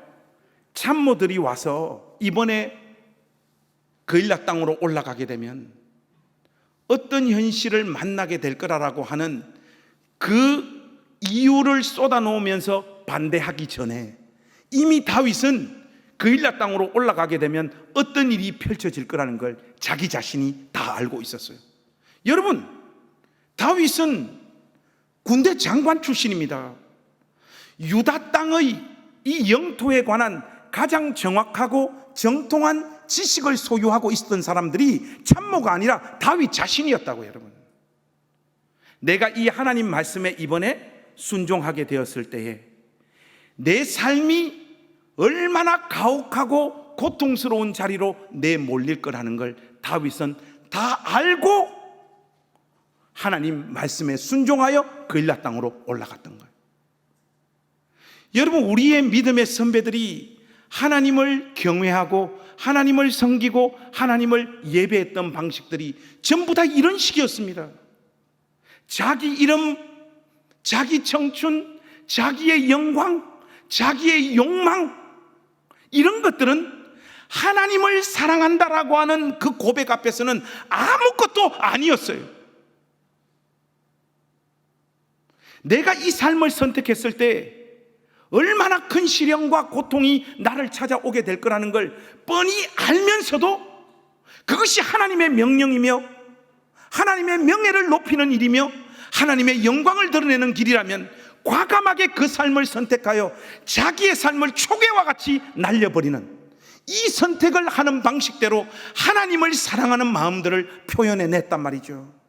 참모들이 와서 이번에 그일라 땅으로 올라가게 되면 어떤 현실을 만나게 될 거라고 하는 그 이유를 쏟아놓으면서 반대하기 전에 이미 다윗은 그일라 땅으로 올라가게 되면 어떤 일이 펼쳐질 거라는 걸 자기 자신이 다 알고 있었어요. 여러분, 다윗은 군대 장관 출신입니다. 유다 땅의 이 영토에 관한 가장 정확하고 정통한 지식을 소유하고 있었던 사람들이 참모가 아니라 다윗 자신이었다고. 여러분, 내가 이 하나님 말씀에 이번에 순종하게 되었을 때에 내 삶이 얼마나 가혹하고 고통스러운 자리로 내몰릴 거라는 걸 다윗은 다 알고 하나님 말씀에 순종하여 그일라 땅으로 올라갔던 거예요. 여러분, 우리의 믿음의 선배들이 하나님을 경외하고 하나님을 섬기고 하나님을 예배했던 방식들이 전부 다 이런 식이었습니다. 자기 이름, 자기 청춘, 자기의 영광, 자기의 욕망, 이런 것들은 하나님을 사랑한다라고 하는 그 고백 앞에서는 아무것도 아니었어요. 내가 이 삶을 선택했을 때 얼마나 큰 시련과 고통이 나를 찾아오게 될 거라는 걸 뻔히 알면서도 그것이 하나님의 명령이며 하나님의 명예를 높이는 일이며 하나님의 영광을 드러내는 길이라면 과감하게 그 삶을 선택하여 자기의 삶을 초계와 같이 날려버리는 이 선택을 하는 방식대로 하나님을 사랑하는 마음들을 표현해냈단 말이죠.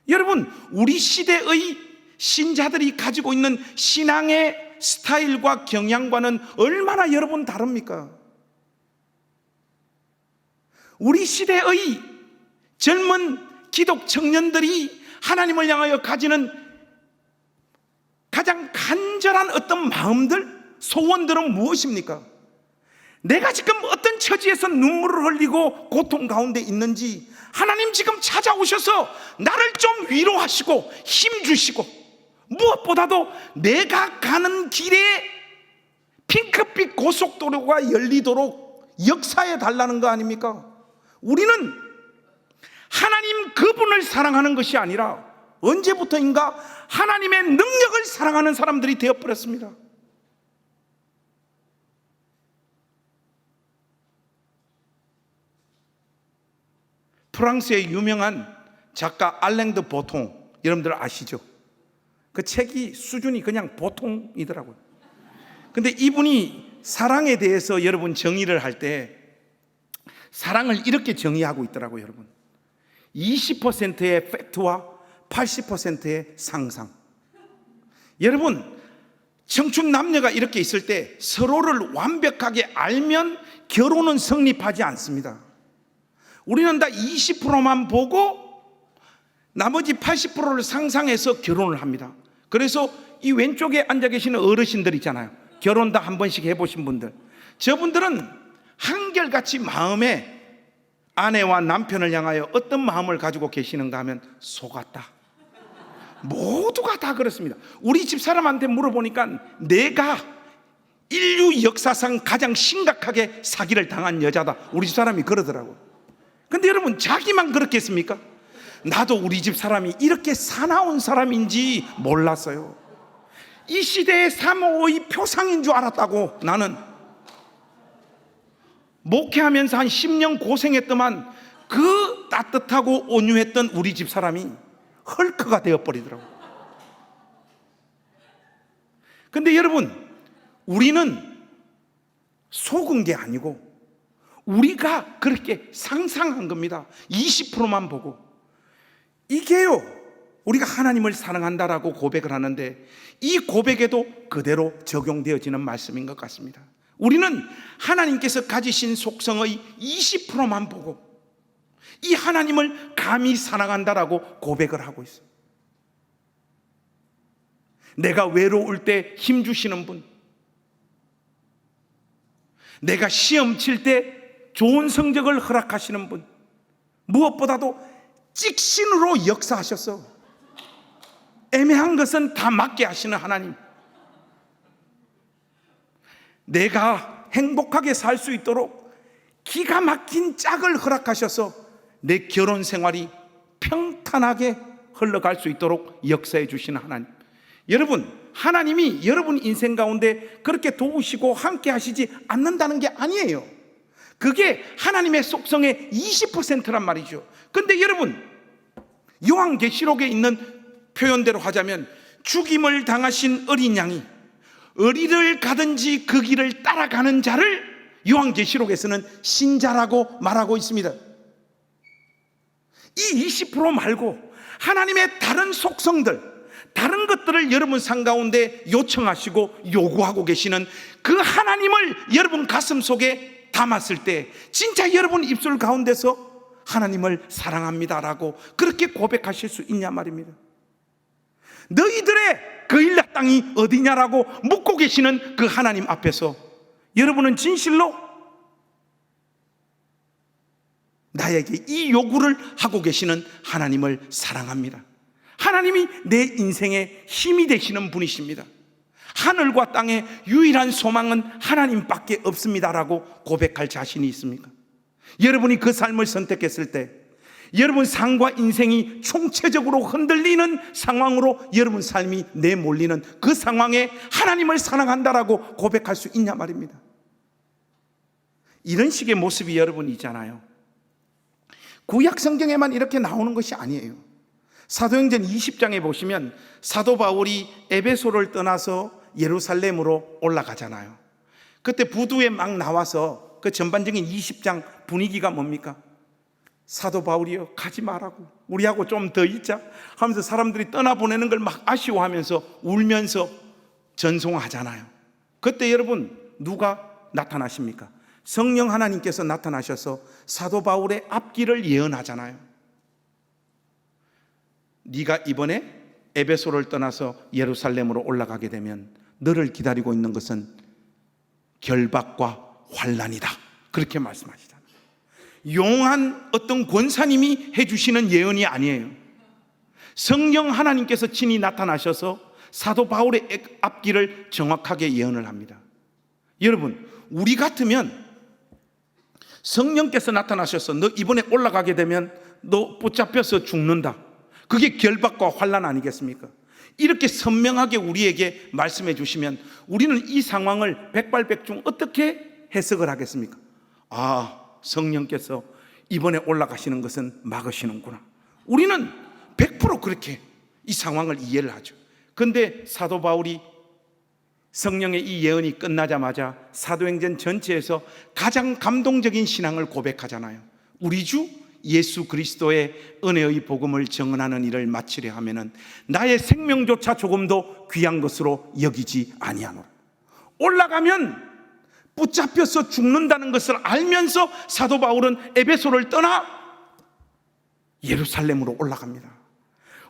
여러분, 우리 시대의 신자들이 가지고 있는 신앙의 스타일과 경향과는 얼마나 여러분 다릅니까? 우리 시대의 젊은 기독 청년들이 하나님을 향하여 가지는 가장 간절한 어떤 마음들, 소원들은 무엇입니까? 내가 지금 어떤 처지에서 눈물을 흘리고 고통 가운데 있는지 하나님 지금 찾아오셔서 나를 좀 위로하시고 힘주시고, 무엇보다도 내가 가는 길에 핑크빛 고속도로가 열리도록 역사해 달라는 거 아닙니까? 우리는 하나님 그분을 사랑하는 것이 아니라 언제부터인가 하나님의 능력을 사랑하는 사람들이 되어버렸습니다. 프랑스의 유명한 작가 알랭 드 보통, 여러분들 아시죠? 그 책이 수준이 그냥 보통이더라고요. 근데 이분이 사랑에 대해서 여러분 정의를 할 때 사랑을 이렇게 정의하고 있더라고요. 여러분, 20%의 팩트와 80%의 상상. 여러분, 청춘 남녀가 이렇게 있을 때 서로를 완벽하게 알면 결혼은 성립하지 않습니다. 우리는 다 20%만 보고 나머지 80%를 상상해서 결혼을 합니다. 그래서 이 왼쪽에 앉아 계시는 어르신들 있잖아요, 결혼 다 한 번씩 해보신 분들, 저분들은 한결같이 마음에 아내와 남편을 향하여 어떤 마음을 가지고 계시는가 하면 속았다. 모두가 다 그렇습니다. 우리 집 사람한테 물어보니까 내가 인류 역사상 가장 심각하게 사기를 당한 여자다, 우리 집 사람이 그러더라고요. 근데 여러분, 자기만 그렇겠습니까? 나도 우리 집 사람이 이렇게 사나운 사람인지 몰랐어요. 이 시대의 사모의 표상인 줄 알았다고. 나는 목회하면서 한 10년 고생했더만 그 따뜻하고 온유했던 우리 집 사람이 헐크가 되어버리더라고요. 근데 여러분, 우리는 속은 게 아니고 우리가 그렇게 상상한 겁니다. 20%만 보고. 이게요, 우리가 하나님을 사랑한다라고 고백을 하는데 이 고백에도 그대로 적용되어지는 말씀인 것 같습니다. 우리는 하나님께서 가지신 속성의 20%만 보고 이 하나님을 감히 사랑한다라고 고백을 하고 있어요. 내가 외로울 때 힘주시는 분, 내가 시험 칠 때 좋은 성적을 허락하시는 분, 무엇보다도 찍신으로 역사하셔서 애매한 것은 다 맞게 하시는 하나님, 내가 행복하게 살 수 있도록 기가 막힌 짝을 허락하셔서 내 결혼 생활이 평탄하게 흘러갈 수 있도록 역사해 주시는 하나님. 여러분, 하나님이 여러분 인생 가운데 그렇게 도우시고 함께 하시지 않는다는 게 아니에요. 그게 하나님의 속성의 20%란 말이죠. 근데 여러분, 요한계시록에 있는 표현대로 하자면 죽임을 당하신 어린 양이 어디를 가든지 그 길을 따라가는 자를 요한계시록에서는 신자라고 말하고 있습니다. 이 20% 말고 하나님의 다른 속성들, 다른 것들을 여러분 삶 가운데 요청하시고 요구하고 계시는 그 하나님을 여러분 가슴 속에 담았을 때 진짜 여러분 입술 가운데서 하나님을 사랑합니다라고 그렇게 고백하실 수 있냐 말입니다. 너희들의 그일라 땅이 어디냐라고 묻고 계시는 그 하나님 앞에서 여러분은 진실로 나에게 이 요구를 하고 계시는 하나님을 사랑합니다. 하나님이 내 인생의 힘이 되시는 분이십니다. 하늘과 땅의 유일한 소망은 하나님밖에 없습니다라고 고백할 자신이 있습니까? 여러분이 그 삶을 선택했을 때 여러분 삶과 인생이 총체적으로 흔들리는 상황으로 여러분 삶이 내몰리는 그 상황에 하나님을 사랑한다라고 고백할 수 있냐 말입니다. 이런 식의 모습이 여러분 있잖아요. 구약 성경에만 이렇게 나오는 것이 아니에요. 사도행전 20장에 보시면 사도 바울이 에베소를 떠나서 예루살렘으로 올라가잖아요. 그때 부두에 막 나와서 그 전반적인 20장 분위기가 뭡니까? 사도 바울이요, 가지 말라고, 우리하고 좀 더 있자 하면서 사람들이 떠나보내는 걸 막 아쉬워하면서 울면서 전송하잖아요. 그때 여러분 누가 나타나십니까? 성령 하나님께서 나타나셔서 사도 바울의 앞길을 예언하잖아요. 네가 이번에 에베소를 떠나서 예루살렘으로 올라가게 되면 너를 기다리고 있는 것은 결박과 환난이다, 그렇게 말씀하시잖아요. 용한 어떤 권사님이 해주시는 예언이 아니에요. 성령 하나님께서 친히 나타나셔서 사도 바울의 앞길을 정확하게 예언을 합니다. 여러분, 우리 같으면 성령께서 나타나셔서 너 이번에 올라가게 되면 너 붙잡혀서 죽는다, 그게 결박과 환난 아니겠습니까? 이렇게 선명하게 우리에게 말씀해 주시면 우리는 이 상황을 백발백중 어떻게 해석을 하겠습니까? 아, 성령께서 이번에 올라가시는 것은 막으시는구나. 우리는 100% 그렇게 이 상황을 이해를 하죠. 그런데 사도 바울이 성령의 이 예언이 끝나자마자 사도행전 전체에서 가장 감동적인 신앙을 고백하잖아요. 우리 주 예수 그리스도의 은혜의 복음을 증언하는 일을 마치려 하면은 나의 생명조차 조금도 귀한 것으로 여기지 아니하노라. 올라가면 붙잡혀서 죽는다는 것을 알면서 사도 바울은 에베소를 떠나 예루살렘으로 올라갑니다.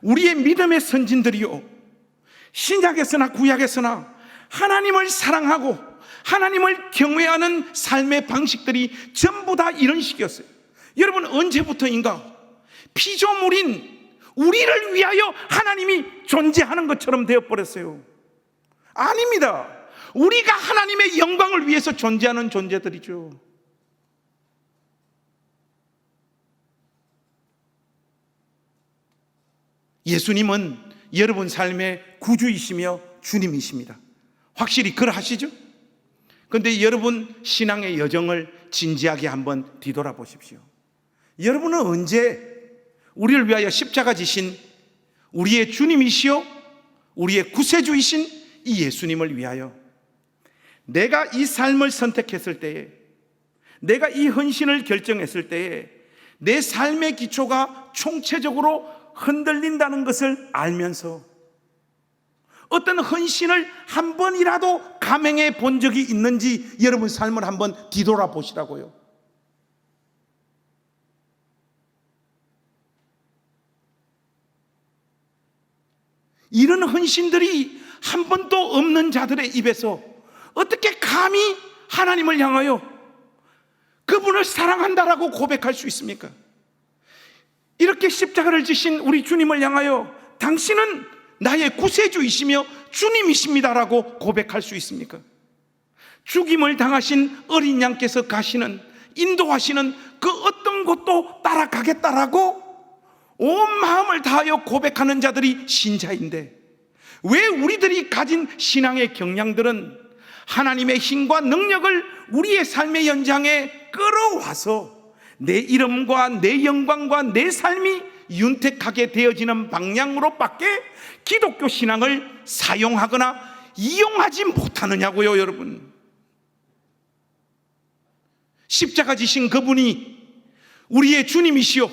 우리의 믿음의 선진들이요, 신약에서나 구약에서나 하나님을 사랑하고 하나님을 경외하는 삶의 방식들이 전부 다 이런 식이었어요. 여러분, 언제부터인가 피조물인 우리를 위하여 하나님이 존재하는 것처럼 되어버렸어요. 아닙니다. 우리가 하나님의 영광을 위해서 존재하는 존재들이죠. 예수님은 여러분 삶의 구주이시며 주님이십니다. 확실히 그러하시죠? 그런데 여러분 신앙의 여정을 진지하게 한번 뒤돌아보십시오. 여러분은 언제 우리를 위하여 십자가 지신 우리의 주님이시요 우리의 구세주이신 이 예수님을 위하여 내가 이 삶을 선택했을 때에, 내가 이 헌신을 결정했을 때에 내 삶의 기초가 총체적으로 흔들린다는 것을 알면서 어떤 헌신을 한 번이라도 감행해 본 적이 있는지 여러분 삶을 한번 뒤돌아 보시라고요. 이런 헌신들이 한 번도 없는 자들의 입에서 어떻게 감히 하나님을 향하여 그분을 사랑한다라고 고백할 수 있습니까? 이렇게 십자가를 지신 우리 주님을 향하여 당신은 나의 구세주이시며 주님이십니다라고 고백할 수 있습니까? 죽임을 당하신 어린 양께서 가시는, 인도하시는 그 어떤 곳도 따라가겠다라고 온 마음을 다하여 고백하는 자들이 신자인데, 왜 우리들이 가진 신앙의 경향들은 하나님의 힘과 능력을 우리의 삶의 연장에 끌어와서 내 이름과 내 영광과 내 삶이 윤택하게 되어지는 방향으로밖에 기독교 신앙을 사용하거나 이용하지 못하느냐고요, 여러분. 십자가 지신 그분이 우리의 주님이시요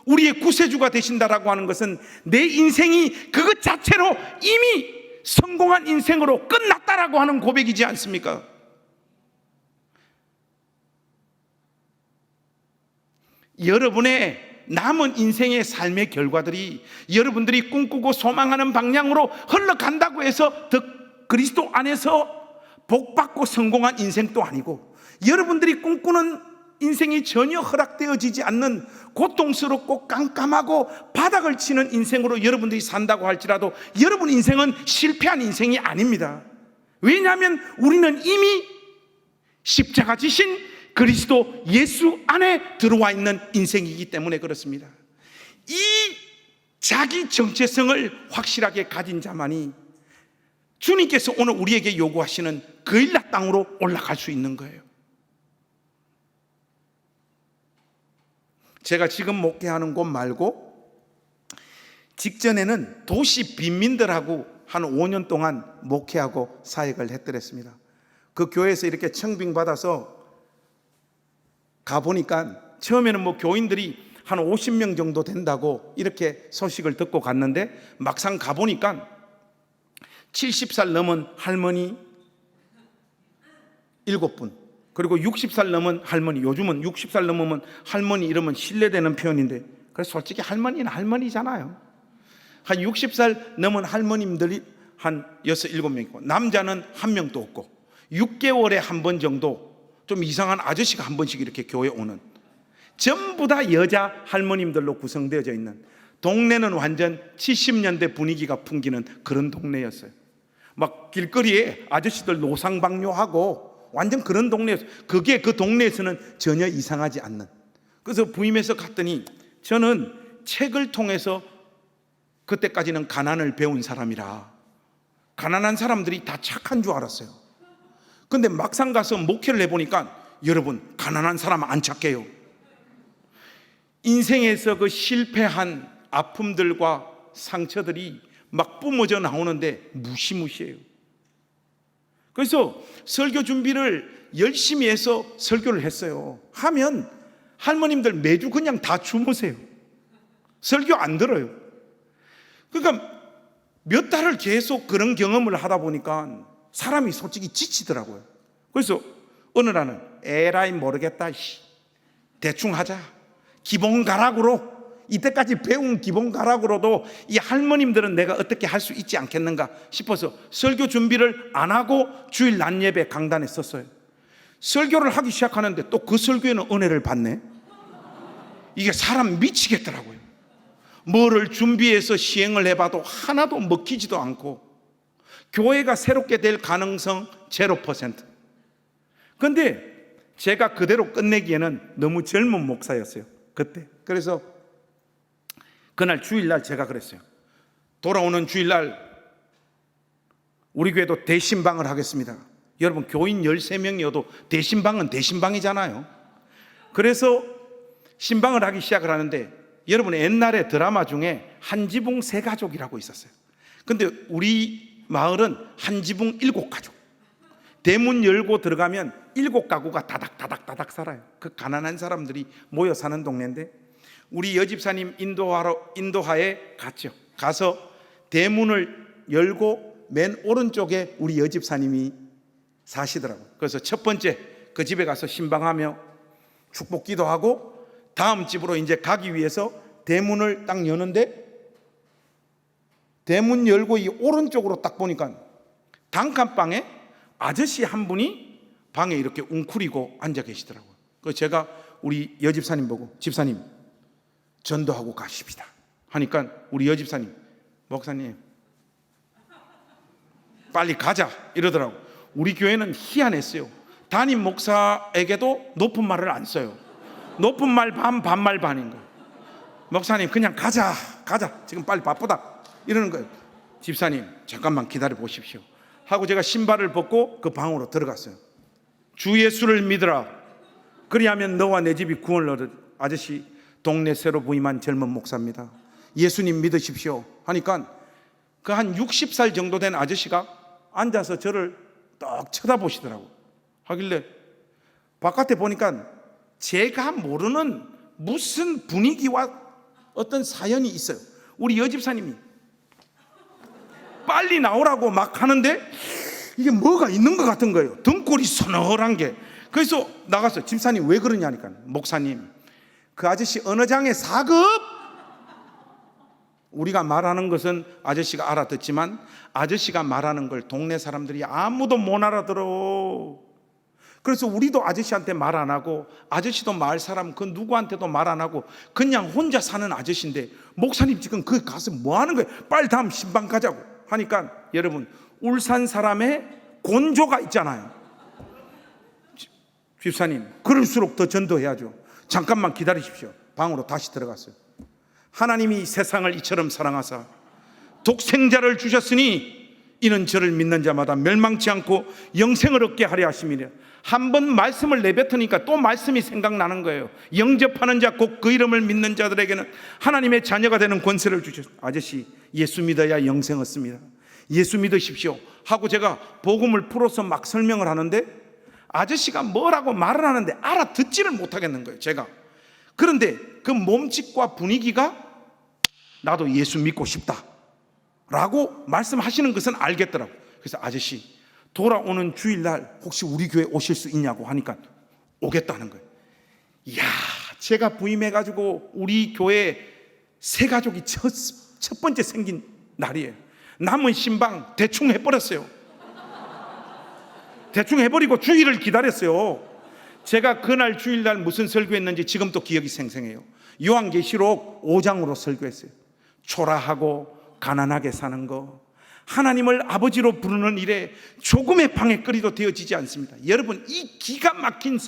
우리의 구세주가 되신다라고 하는 것은 내 인생이 그것 자체로 이미 성공한 인생으로 끝났다라고 하는 고백이지 않습니까? 여러분의 남은 인생의 삶의 결과들이 여러분들이 꿈꾸고 소망하는 방향으로 흘러간다고 해서 더 그리스도 안에서 복받고 성공한 인생도 아니고, 여러분들이 꿈꾸는 인생이 전혀 허락되어지지 않는 고통스럽고 깜깜하고 바닥을 치는 인생으로 여러분들이 산다고 할지라도 여러분 인생은 실패한 인생이 아닙니다. 왜냐하면 우리는 이미 십자가 지신 그리스도 예수 안에 들어와 있는 인생이기 때문에 그렇습니다. 이 자기 정체성을 확실하게 가진 자만이 주님께서 오늘 우리에게 요구하시는 그 일라 땅으로 올라갈 수 있는 거예요. 제가 지금 목회하는 곳 말고 직전에는 도시 빈민들하고 한 5년 동안 목회하고 사역을 했더랬습니다. 그 교회에서 이렇게 청빙받아서 가보니까 처음에는 뭐 교인들이 한 50명 정도 된다고 이렇게 소식을 듣고 갔는데, 막상 가보니까 70살 넘은 할머니 7분, 그리고 60살 넘은 할머니, 요즘은 60살 넘으면 할머니 이러면 신뢰되는 표현인데, 그래서 솔직히 할머니는 할머니잖아요. 한 60살 넘은 할머님들이 한 6, 7명 있고, 남자는 한 명도 없고, 6개월에 한 번 정도 좀 이상한 아저씨가 한 번씩 이렇게 교회 오는, 전부 다 여자 할머님들로 구성되어져 있는, 동네는 완전 70년대 분위기가 풍기는 그런 동네였어요. 막 길거리에 아저씨들 노상방뇨하고 완전 그런 동네였어요. 그게 그 동네에서는 전혀 이상하지 않는. 그래서 부임해서 갔더니 저는 책을 통해서 그때까지는 가난을 배운 사람이라 가난한 사람들이 다 착한 줄 알았어요. 근데 막상 가서 목회를 해보니까 여러분, 가난한 사람 안 착해요. 인생에서 그 실패한 아픔들과 상처들이 막 뿜어져 나오는데 무시무시해요. 그래서 설교 준비를 열심히 해서 설교를 했어요. 하면 할머님들 매주 그냥 다 주무세요. 설교 안 들어요. 그러니까 몇 달을 계속 그런 경험을 하다 보니까 사람이 솔직히 지치더라고요. 그래서 어느 날은 에라이 모르겠다, 대충 하자, 기본 가락으로, 이때까지 배운 기본 가락으로도 이 할머님들은 내가 어떻게 할 수 있지 않겠는가 싶어서 설교 준비를 안 하고 주일 낮 예배 강단에 섰어요. 설교를 하기 시작하는데 또 그 설교에는 은혜를 받네. 이게 사람 미치겠더라고요. 뭐를 준비해서 시행을 해봐도 하나도 먹히지도 않고, 교회가 새롭게 될 가능성 0%. 그런데 제가 그대로 끝내기에는 너무 젊은 목사였어요, 그때. 그래서 그날 주일날 제가 그랬어요. 돌아오는 주일날 우리 교회도 대신방을 하겠습니다. 여러분, 교인 13명이어도 대신방은 대신방이잖아요. 그래서 신방을 하기 시작을 하는데, 여러분, 옛날에 드라마 중에 한지붕 세 가족이라고 있었어요. 근데 우리 마을은 한지붕 7가족. 대문 열고 들어가면 7가구가 다닥다닥 살아요. 그 가난한 사람들이 모여 사는 동네인데, 우리 여집사님 인도하에 갔죠. 가서 대문을 열고 맨 오른쪽에 우리 여집사님이 사시더라고요. 그래서 첫 번째 그 집에 가서 신방하며 축복기도 하고, 다음 집으로 이제 가기 위해서 대문을 딱 여는데, 대문 열고 이 오른쪽으로 딱 보니까 단칸방에 아저씨 한 분이 방에 이렇게 웅크리고 앉아 계시더라고요. 그래서 제가 우리 여집사님 보고, 집사님, 전도하고 가십시다 하니까 우리 여집사님, 목사님 빨리 가자 이러더라고. 우리 교회는 희한했어요. 담임 목사에게도 높은 말을 안 써요. 높은 말 반, 반말 반인 거예요. 목사님 그냥 가자 지금 빨리 바쁘다 이러는 거예요. 집사님 잠깐만 기다려 보십시오 하고 제가 신발을 벗고 그 방으로 들어갔어요. 주 예수를 믿으라, 그리하면 너와 내 집이 구원을 얻을. 아저씨 동네 새로 부임한 젊은 목사입니다, 예수님 믿으십시오 하니까 그 한 60살 정도 된 아저씨가 앉아서 저를 딱 쳐다보시더라고. 하길래 바깥에 보니까 제가 모르는 무슨 분위기와 어떤 사연이 있어요. 우리 여집사님이 빨리 나오라고 막 하는데 이게 뭐가 있는 것 같은 거예요. 등골이 서늘한 게. 그래서 나가서 집사님 왜 그러냐니까, 목사님 그 아저씨 어느 장에 4급. 우리가 말하는 것은 아저씨가 알아듣지만 아저씨가 말하는 걸 동네 사람들이 아무도 못 알아들어. 그래서 우리도 아저씨한테 말 안 하고 아저씨도 마을 사람 그 누구한테도 말 안 하고 그냥 혼자 사는 아저씨인데 목사님 지금 거기 가서 뭐 하는 거예요? 빨리 다음 신방 가자고 하니까, 여러분 울산 사람의 곤조가 있잖아요. 집사님 그럴수록 더 전도해야죠. 잠깐만 기다리십시오. 방으로 다시 들어갔어요. 하나님이 세상을 이처럼 사랑하사 독생자를 주셨으니 이는 저를 믿는 자마다 멸망치 않고 영생을 얻게 하려 하심이라. 한 번 말씀을 내뱉으니까 또 말씀이 생각나는 거예요. 영접하는 자 곧 그 이름을 믿는 자들에게는 하나님의 자녀가 되는 권세를 주셨습니다. 아저씨 예수 믿어야 영생 얻습니다, 예수 믿으십시오 하고 제가 복음을 풀어서 막 설명을 하는데 아저씨가 뭐라고 말을 하는데 알아듣지를 못하겠는 거예요, 제가. 그런데 그 몸짓과 분위기가 나도 예수 믿고 싶다 라고 말씀하시는 것은 알겠더라고. 그래서 아저씨 돌아오는 주일날 혹시 우리 교회 오실 수 있냐고 하니까 오겠다는 거예요. 이야, 제가 부임해가지고 우리 교회 새 가족이 첫 번째 생긴 날이에요. 남은 신방 대충 해버렸어요. 대충 해버리고 주일을 기다렸어요. 제가 그날 주일날 무슨 설교했는지 지금도 기억이 생생해요. 요한계시록 5장으로 설교했어요. 초라하고 가난하게 사는 거, 하나님을 아버지로 부르는 일에 조금의 방해거리도 되어지지 않습니다. 여러분 이 기가 막힌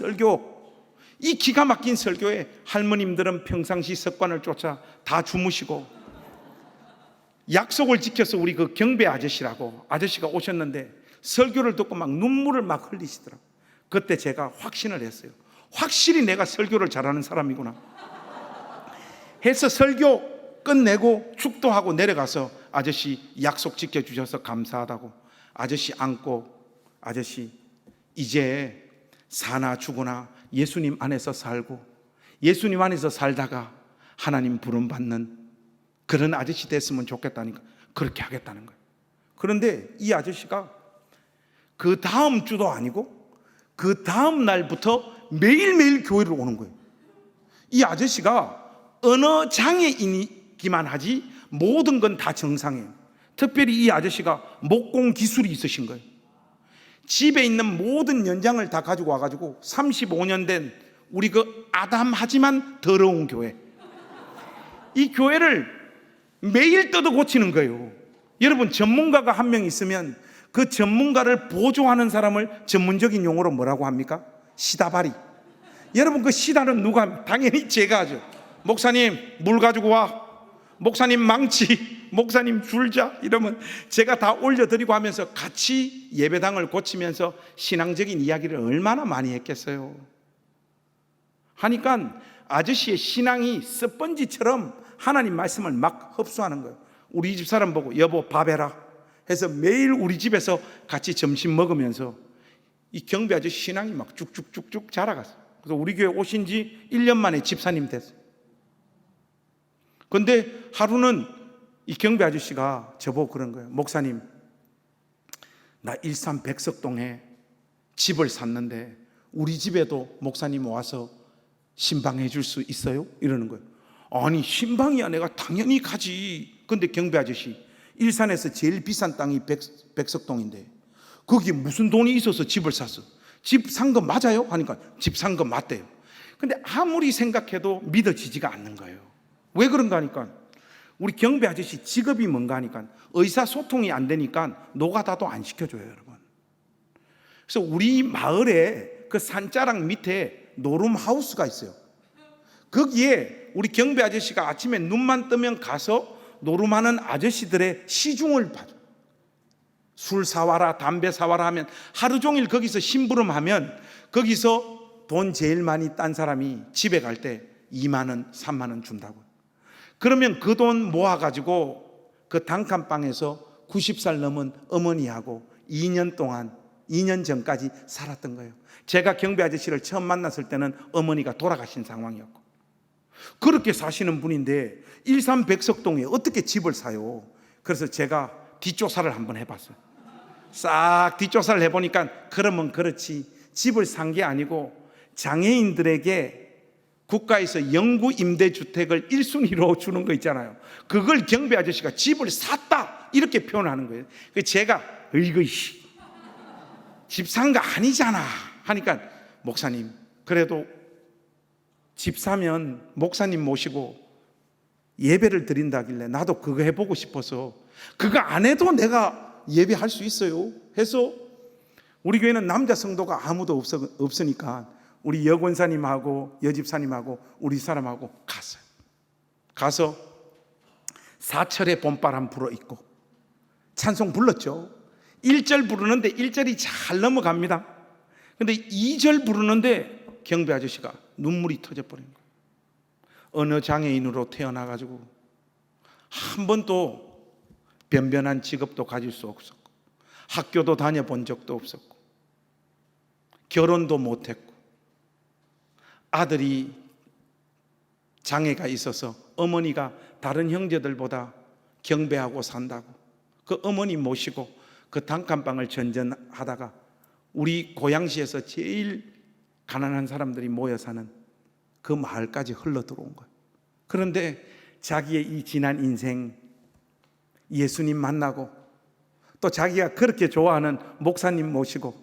설교에 할머님들은 평상시 습관을 쫓아 다 주무시고 약속을 지켜서 우리 그 경배 아저씨라고 아저씨가 오셨는데 설교를 듣고 막 눈물을 막 흘리시더라고요. 그때 제가 확신을 했어요. 확실히 내가 설교를 잘하는 사람이구나 해서 설교 끝내고 축도하고 내려가서 아저씨 약속 지켜주셔서 감사하다고 아저씨 안고, 아저씨 이제 사나 죽으나 예수님 안에서 살고 예수님 안에서 살다가 하나님 부름받는 그런 아저씨 됐으면 좋겠다니까 그렇게 하겠다는 거예요. 그런데 이 아저씨가 그 다음 주도 아니고 그 다음 날부터 매일매일 교회를 오는 거예요. 이 아저씨가 어느 장애인이기만 하지 모든 건 다 정상이에요. 특별히 이 아저씨가 목공 기술이 있으신 거예요. 집에 있는 모든 연장을 다 가지고 와가지고 35년 된 우리 그 아담하지만 더러운 교회, 이 교회를 매일 뜯어 고치는 거예요. 여러분 전문가가 한 명 있으면 그 전문가를 보조하는 사람을 전문적인 용어로 뭐라고 합니까? 시다바리. 여러분 그 시다는 누가 합니까? 당연히 제가 하죠. 목사님 물 가지고 와, 목사님 망치, 목사님 줄자 이러면 제가 다 올려드리고 하면서 같이 예배당을 고치면서 신앙적인 이야기를 얼마나 많이 했겠어요. 하니까 아저씨의 신앙이 스펀지처럼 하나님 말씀을 막 흡수하는 거예요. 우리 집 사람 보고 여보 밥 해라 해서 매일 우리 집에서 같이 점심 먹으면서 이 경비 아저씨 신앙이 막 쭉쭉쭉쭉 자라갔어요. 그래서 우리 교회 오신 지 1년 만에 집사님 됐어요. 근데 하루는 이 경비 아저씨가 저보고 그런 거예요. 목사님 나 일산 백석동에 집을 샀는데 우리 집에도 목사님 와서 신방해 줄 수 있어요? 이러는 거예요. 아니 신방이야 내가 당연히 가지. 근데 경비 아저씨 일산에서 제일 비싼 땅이 백석동인데 거기 무슨 돈이 있어서 집을 샀어? 집 산 거 맞아요? 하니까 집 산 거 맞대요. 근데 아무리 생각해도 믿어지지가 않는 거예요. 왜 그런가 하니까 우리 경배 아저씨 직업이 뭔가 하니까 의사소통이 안 되니까 노가다도 안 시켜줘요, 여러분. 그래서 우리 마을에 그 산자락 밑에 노름하우스가 있어요. 거기에 우리 경배 아저씨가 아침에 눈만 뜨면 가서 노름하는 아저씨들의 시중을 봐줘. 술 사와라, 담배 사와라 하면 하루 종일 거기서 심부름하면 거기서 돈 제일 많이 딴 사람이 집에 갈 때 2만 원, 3만 원 준다고요. 그러면 그 돈 모아가지고 그 단칸방에서 90살 넘은 어머니하고 2년 전까지 살았던 거예요. 제가 경배 아저씨를 처음 만났을 때는 어머니가 돌아가신 상황이었고, 그렇게 사시는 분인데 일산백석동에 어떻게 집을 사요? 그래서 제가 뒷조사를 한번 해봤어요. 싹 뒷조사를 해보니까 그러면 그렇지, 집을 산 게 아니고 장애인들에게 국가에서 영구 임대주택을 1순위로 주는 거 있잖아요. 그걸 경배 아저씨가 집을 샀다 이렇게 표현하는 거예요. 제가 이거이씨 집 산 거 아니잖아 하니까, 목사님 그래도 집 사면 목사님 모시고 예배를 드린다길래 나도 그거 해보고 싶어서 그거 안 해도 내가 예배할 수 있어요 해서, 우리 교회는 남자 성도가 아무도 없으니까 우리 여권사님하고 여집사님하고 우리 사람하고 갔어요. 가서 사철의 봄바람 불어 있고 찬송 불렀죠. 1절 부르는데 1절이 잘 넘어갑니다. 근데 2절 부르는데 경배 아저씨가 눈물이 터져버린 거예요. 어느 장애인으로 태어나가지고 한 번도 변변한 직업도 가질 수 없었고 학교도 다녀본 적도 없었고 결혼도 못했고 아들이 장애가 있어서 어머니가 다른 형제들보다 경배하고 산다고 그 어머니 모시고 그 단칸방을 전전하다가 우리 고양시에서 제일 가난한 사람들이 모여 사는 그 마을까지 흘러 들어온 거예요. 그런데 자기의 이 지난 인생, 예수님 만나고 또 자기가 그렇게 좋아하는 목사님 모시고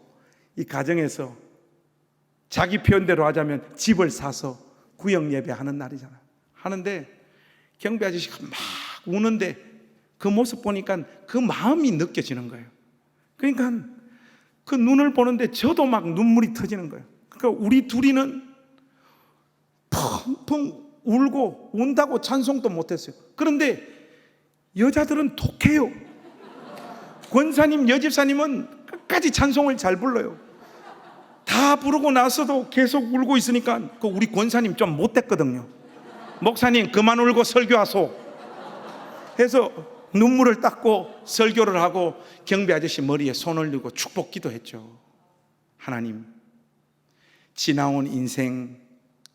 이 가정에서 자기 표현대로 하자면 집을 사서 구역 예배하는 날이잖아요. 하는데 경배 아저씨가 막 우는데 그 모습 보니까 그 마음이 느껴지는 거예요. 그러니까 그 눈을 보는데 저도 막 눈물이 터지는 거예요. 그러니까 우리 둘이는 펑펑 울고 운다고 찬송도 못했어요. 그런데 여자들은 독해요. 권사님, 여집사님은 끝까지 찬송을 잘 불러요. 다 부르고 나서도 계속 울고 있으니까 그 우리 권사님 좀 못됐거든요. 목사님 그만 울고 설교하소 해서 눈물을 닦고 설교를 하고 경배 아저씨 머리에 손을 들고 축복 기도했죠. 하나님, 지나온 인생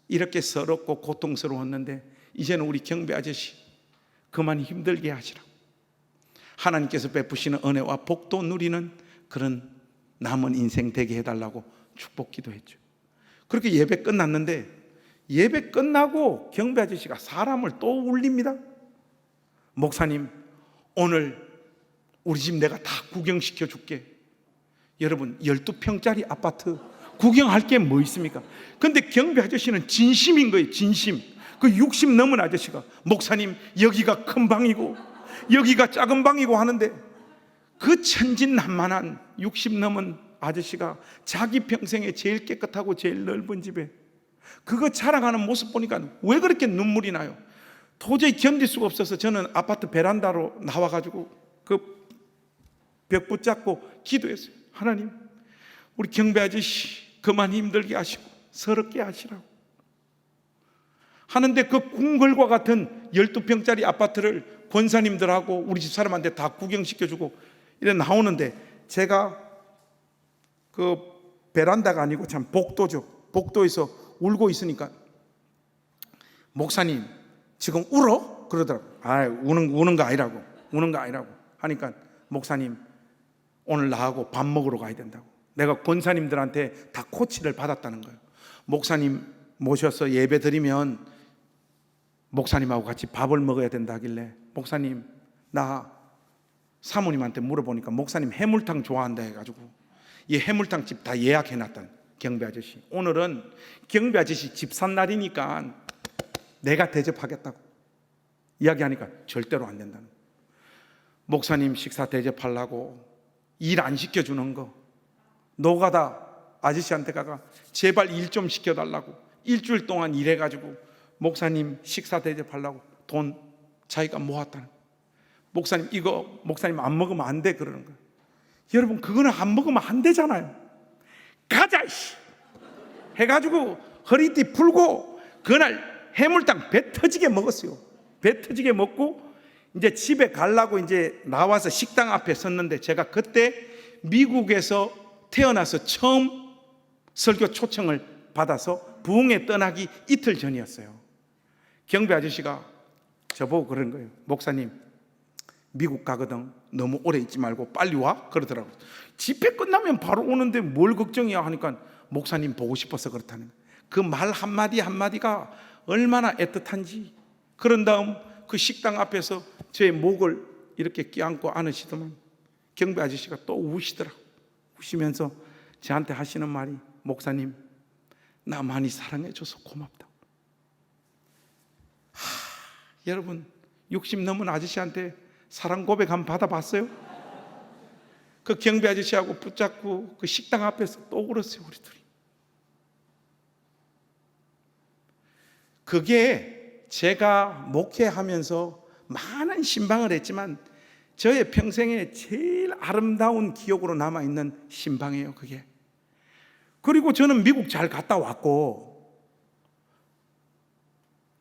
이렇게 서럽고 고통스러웠는데 이제는 우리 경배 아저씨 그만 힘들게 하시라고, 하나님께서 베푸시는 은혜와 복도 누리는 그런 남은 인생 되게 해달라고 축복 기도했죠. 그렇게 예배 끝났는데 예배 끝나고 경배 아저씨가 사람을 또 울립니다. 목사님 오늘 우리 집 내가 다 구경시켜 줄게. 여러분 12평짜리 아파트 구경할 게 뭐 있습니까? 근데 경배 아저씨는 진심인 거예요. 진심. 그 60 넘은 아저씨가 목사님 여기가 큰 방이고 여기가 작은 방이고 하는데 그 천진난만한 60 넘은 아저씨가 자기 평생에 제일 깨끗하고 제일 넓은 집에 그거 자랑하는 모습 보니까 왜 그렇게 눈물이 나요? 도저히 견딜 수가 없어서 저는 아파트 베란다로 나와가지고 그 벽 붙잡고 기도했어요. 하나님 우리 경배 아저씨 그만 힘들게 하시고 서럽게 하시라고 하는데 그 궁궐과 같은 12평짜리 아파트를 권사님들하고 우리 집 사람한테 다 구경시켜주고 이래 나오는데 제가 그 베란다가 아니고 참 복도죠. 복도에서 울고 있으니까 목사님 지금 울어? 그러더라고요. 우는 거 아니라고. 우는 거 아니라고 하니까 목사님 오늘 나하고 밥 먹으러 가야 된다고. 내가 권사님들한테 다 코치를 받았다는 거예요. 목사님 모셔서 예배 드리면 목사님하고 같이 밥을 먹어야 된다 하길래 목사님 나 사모님한테 물어보니까 목사님 해물탕 좋아한다 해가지고 이 해물탕 집 다 예약해놨던 경배 아저씨 오늘은 경배 아저씨 집 산 날이니까 내가 대접하겠다고 이야기하니까 절대로 안 된다는 거예요. 목사님 식사 대접하려고 일 안 시켜주는 거, 노가다 아저씨한테 가가 제발 일 좀 시켜달라고 일주일 동안 일해가지고 목사님 식사 대접하려고 돈 자기가 모았다는 거예요. 목사님 이거 목사님 안 먹으면 안 돼 그러는 거예요. 여러분 그거는 안 먹으면 안 되잖아요. 가자 이씨 해가지고 허리띠 풀고 그날 해물탕 배 터지게 먹었어요. 배 터지게 먹고 이제 집에 가려고 이제 나와서 식당 앞에 섰는데, 제가 그때 미국에서 태어나서 처음 설교 초청을 받아서 부흥에 떠나기 이틀 전이었어요. 경비 아저씨가 저보고 그러는 거예요. 목사님 미국 가거든 너무 오래 있지 말고 빨리 와 그러더라고요. 집회 끝나면 바로 오는데 뭘 걱정이야 하니까 목사님 보고 싶어서 그렇다는 거예요. 그 말 한마디 한마디가 얼마나 애틋한지. 그런 다음 그 식당 앞에서 제 목을 이렇게 끼안고 안으시더만 경비 아저씨가 또 우시더라고. 우시면서 저한테 하시는 말이, 목사님 나 많이 사랑해줘서 고맙다고. 여러분 60 넘은 아저씨한테 사랑 고백 한번 받아봤어요? 그 경비 아저씨하고 붙잡고 그 식당 앞에서 또 울었어요 우리 둘이. 그게 제가 목회하면서 많은 신방을 했지만 저의 평생에 제일 아름다운 기억으로 남아있는 신방이에요 그게. 그리고 저는 미국 잘 갔다 왔고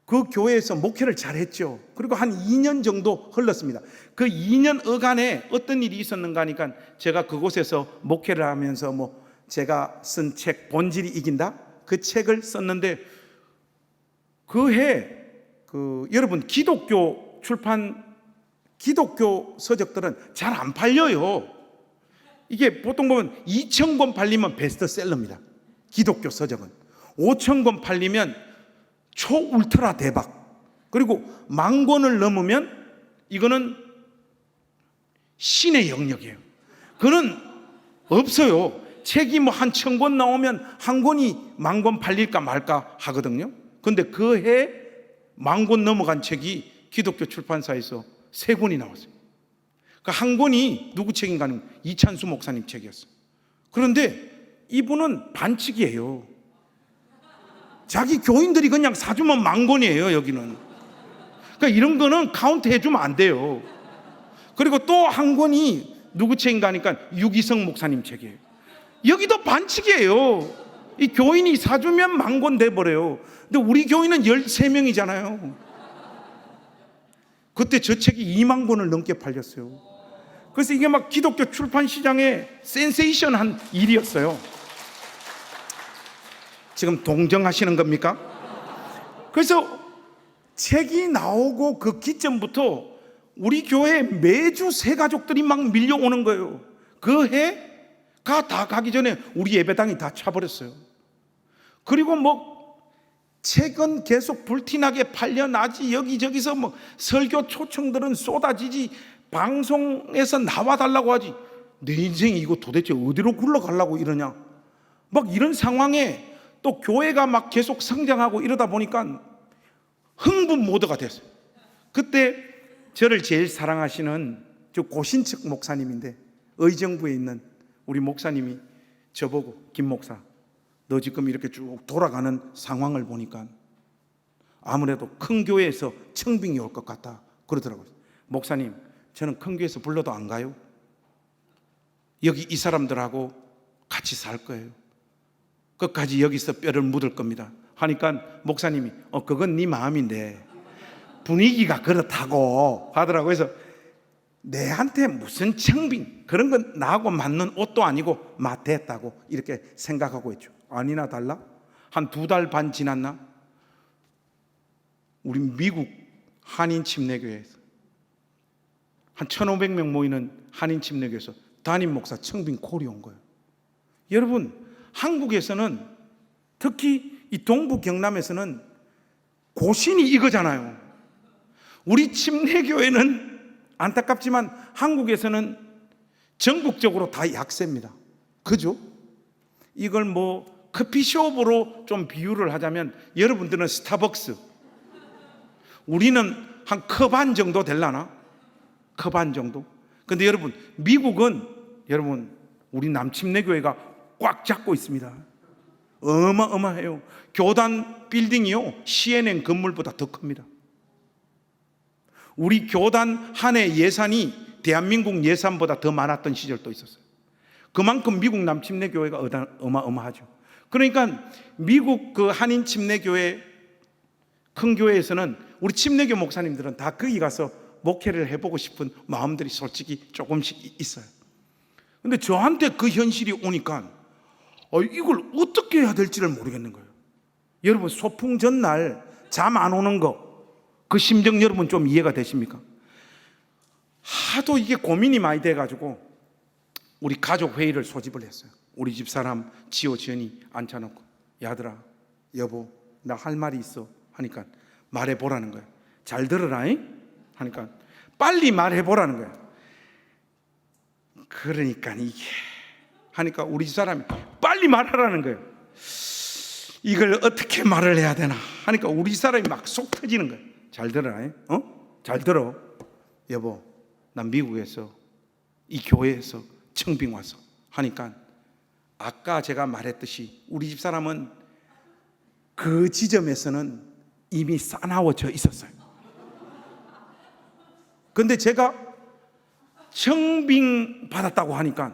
그 교회에서 목회를 잘 했죠. 그리고 한 2년 정도 흘렀습니다. 그 2년 어간에 어떤 일이 있었는가 하니까 제가 그곳에서 목회를 하면서 제가 쓴 책 본질이 이긴다, 그 책을 썼는데 그 해 여러분 기독교 서적들은 잘 안 팔려요. 이게 보통 보면 2,000권 팔리면 베스트셀러입니다. 기독교 서적은 5,000권 팔리면 초울트라 대박. 그리고 10,000권을 넘으면 이거는 신의 영역이에요. 그는 없어요. 책이 한 1,000권 나오면 한 권이 10,000권 팔릴까 말까 하거든요. 근데 그 해 10,000권 넘어간 책이 기독교 출판사에서 3권이 나왔어요. 그 한 권이 누구 책인가 하면 이찬수 목사님 책이었어요. 그런데 이분은 반칙이에요. 자기 교인들이 그냥 사주면 10,000권이에요 여기는. 그러니까 이런 거는 카운트 해주면 안 돼요. 그리고 또 한 권이 누구 책인가 하니까 유기성 목사님 책이에요. 여기도 반칙이에요. 이 교인이 사주면 10,000권 돼버려요. 근데 우리 교인은 13명이잖아요. 그때 저 책이 20,000권을 넘게 팔렸어요. 그래서 이게 막 기독교 출판 시장에 센세이션한 일이었어요. 지금 동정하시는 겁니까? 그래서 책이 나오고 그 기점부터 우리 교회에 매주 새 가족들이 막 밀려오는 거예요. 그 해가 다 가기 전에 우리 예배당이 다 차버렸어요. 그리고 책은 계속 불티나게 팔려나지. 여기저기서 설교 초청들은 쏟아지지. 방송에서 나와달라고 하지. 내 인생이 이거 도대체 어디로 굴러가려고 이러냐. 이런 상황에 또 교회가 계속 성장하고 이러다 보니까 흥분 모드가 됐어요. 그때 저를 제일 사랑하시는 저 고신측 목사님인데 의정부에 있는 우리 목사님이 저보고, 김 목사 너 지금 이렇게 쭉 돌아가는 상황을 보니까 아무래도 큰 교회에서 청빙이 올 것 같다 그러더라고요. 목사님 저는 큰 교회에서 불러도 안 가요. 여기 이 사람들하고 같이 살 거예요. 끝까지 여기서 뼈를 묻을 겁니다 하니까 목사님이 그건 네 마음인데 분위기가 그렇다고 하더라고요. 그래서 내한테 무슨 청빙, 그런 건 나하고 맞는 옷도 아니고 됐다고 이렇게 생각하고 있죠. 아니나 달라 한 2달 반 지났나 우리 미국 한인 침례교회에서 한 1,500명 모이는 한인 침례교회에서 담임 목사 청빙 콜이 온 거예요. 여러분 한국에서는 특히 이 동부 경남에서는 고신이 이거잖아요. 우리 침례교회는 안타깝지만 한국에서는 전국적으로 다 약세입니다. 그죠? 이걸 커피숍으로 좀 비유를 하자면 여러분들은 스타벅스, 우리는 한 컵 반 정도 될라나? 컵 반 정도? 근데 여러분, 미국은 여러분 우리 남침내교회가 꽉 잡고 있습니다. 어마어마해요. 교단 빌딩이요 CNN 건물보다 더 큽니다. 우리 교단 한 해 예산이 대한민국 예산보다 더 많았던 시절도 있었어요. 그만큼 미국 남침내교회가 어마어마하죠. 그러니까 미국 그 한인 침례교회 큰 교회에서는 우리 침례교 목사님들은 다 거기 가서 목회를 해보고 싶은 마음들이 솔직히 조금씩 있어요. 근데 저한테 그 현실이 오니까 이걸 어떻게 해야 될지를 모르겠는 거예요. 여러분, 소풍 전날 잠 안 오는 거, 그 심정 여러분 좀 이해가 되십니까? 하도 이게 고민이 많이 돼가지고 우리 가족 회의를 소집을 했어요. 우리 집 사람 지호, 지연이 앉혀놓고, 야들아, 여보, 나 할 말이 있어 하니까 말해보라는 거예요. 잘 들어라 하니까 빨리 말해보라는 거예요. 그러니까 이게 하니까 우리 집 사람이 빨리 말하라는 거예요. 이걸 어떻게 말을 해야 되나 하니까 우리 집 사람이 막 속 터지는 거예요. 잘 들어라, 잘 들어. 여보, 난 미국에서 이 교회에서 청빙 와서 하니까 아까 제가 말했듯이 우리 집 사람은 그 지점에서는 이미 싸나워져 있었어요. 근데 제가 청빙 받았다고 하니까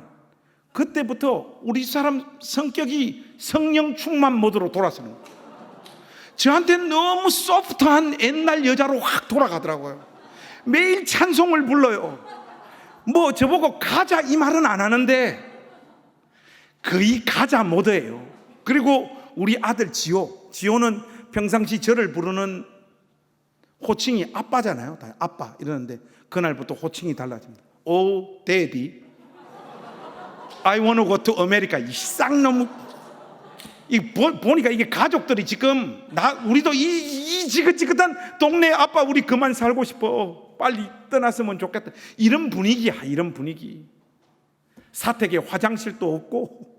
그때부터 우리 사람 성격이 성령 충만 모드로 돌아서는 거예요. 저한테 너무 소프트한 옛날 여자로 확 돌아가더라고요. 매일 찬송을 불러요. 뭐 저보고 가자 이 말은 안 하는데 거의 가자 모드예요. 그리고 우리 아들 지호는 평상시 저를 부르는 호칭이 아빠잖아요. 다 아빠 이러는데 그날부터 호칭이 달라집니다. 오 데디, I wanna go to America. 이 쌍놈, 보니까 이게 가족들이 지금 우리도 이 지긋지긋한 동네 아빠 우리 그만 살고 싶어, 빨리 떠났으면 좋겠다, 이런 분위기야. 이런 분위기. 사택에 화장실도 없고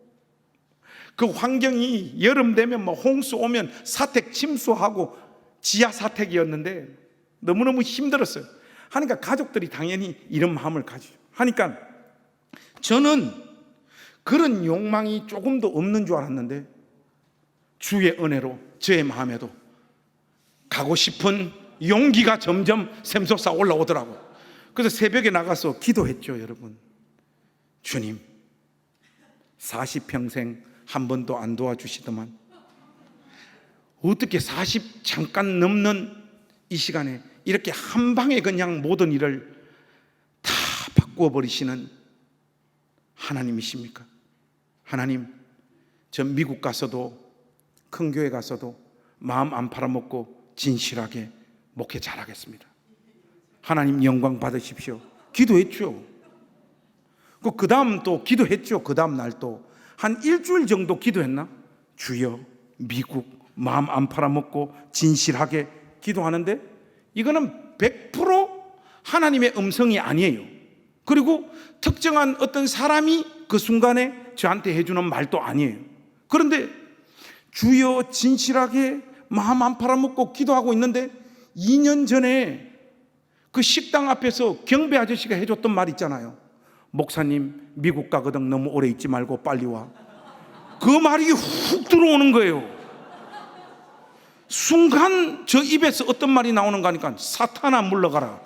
그 환경이 여름 되면 뭐 홍수 오면 사택 침수하고 지하 사택이었는데 너무너무 힘들었어요. 하니까 가족들이 당연히 이런 마음을 가지죠. 하니까 저는 그런 욕망이 조금도 없는 줄 알았는데 주의 은혜로 저의 마음에도 가고 싶은 용기가 점점 샘솟아 올라오더라고요. 그래서 새벽에 나가서 기도했죠. 여러분, 주님, 40평생 한 번도 안 도와주시더만 어떻게 40 잠깐 넘는 이 시간에 이렇게 한 방에 그냥 모든 일을 다 바꾸어 버리시는 하나님이십니까? 하나님, 저 미국 가서도 큰 교회 가서도 마음 안 팔아먹고 진실하게 목회 잘하겠습니다. 하나님 영광 받으십시오. 기도했죠. 그 다음 또 기도했죠. 그 다음 날 또 한 일주일 정도 기도했나? 주여, 미국 마음 안 팔아먹고 진실하게 기도하는데 이거는 100% 하나님의 음성이 아니에요. 그리고 특정한 어떤 사람이 그 순간에 저한테 해주는 말도 아니에요. 그런데 주여 진실하게 마음 안 팔아먹고 기도하고 있는데 2년 전에 그 식당 앞에서 경배 아저씨가 해줬던 말 있잖아요. 목사님 미국 가거든 너무 오래 있지 말고 빨리 와. 그 말이 훅 들어오는 거예요. 순간 저 입에서 어떤 말이 나오는가 하니까 사탄아 물러가라.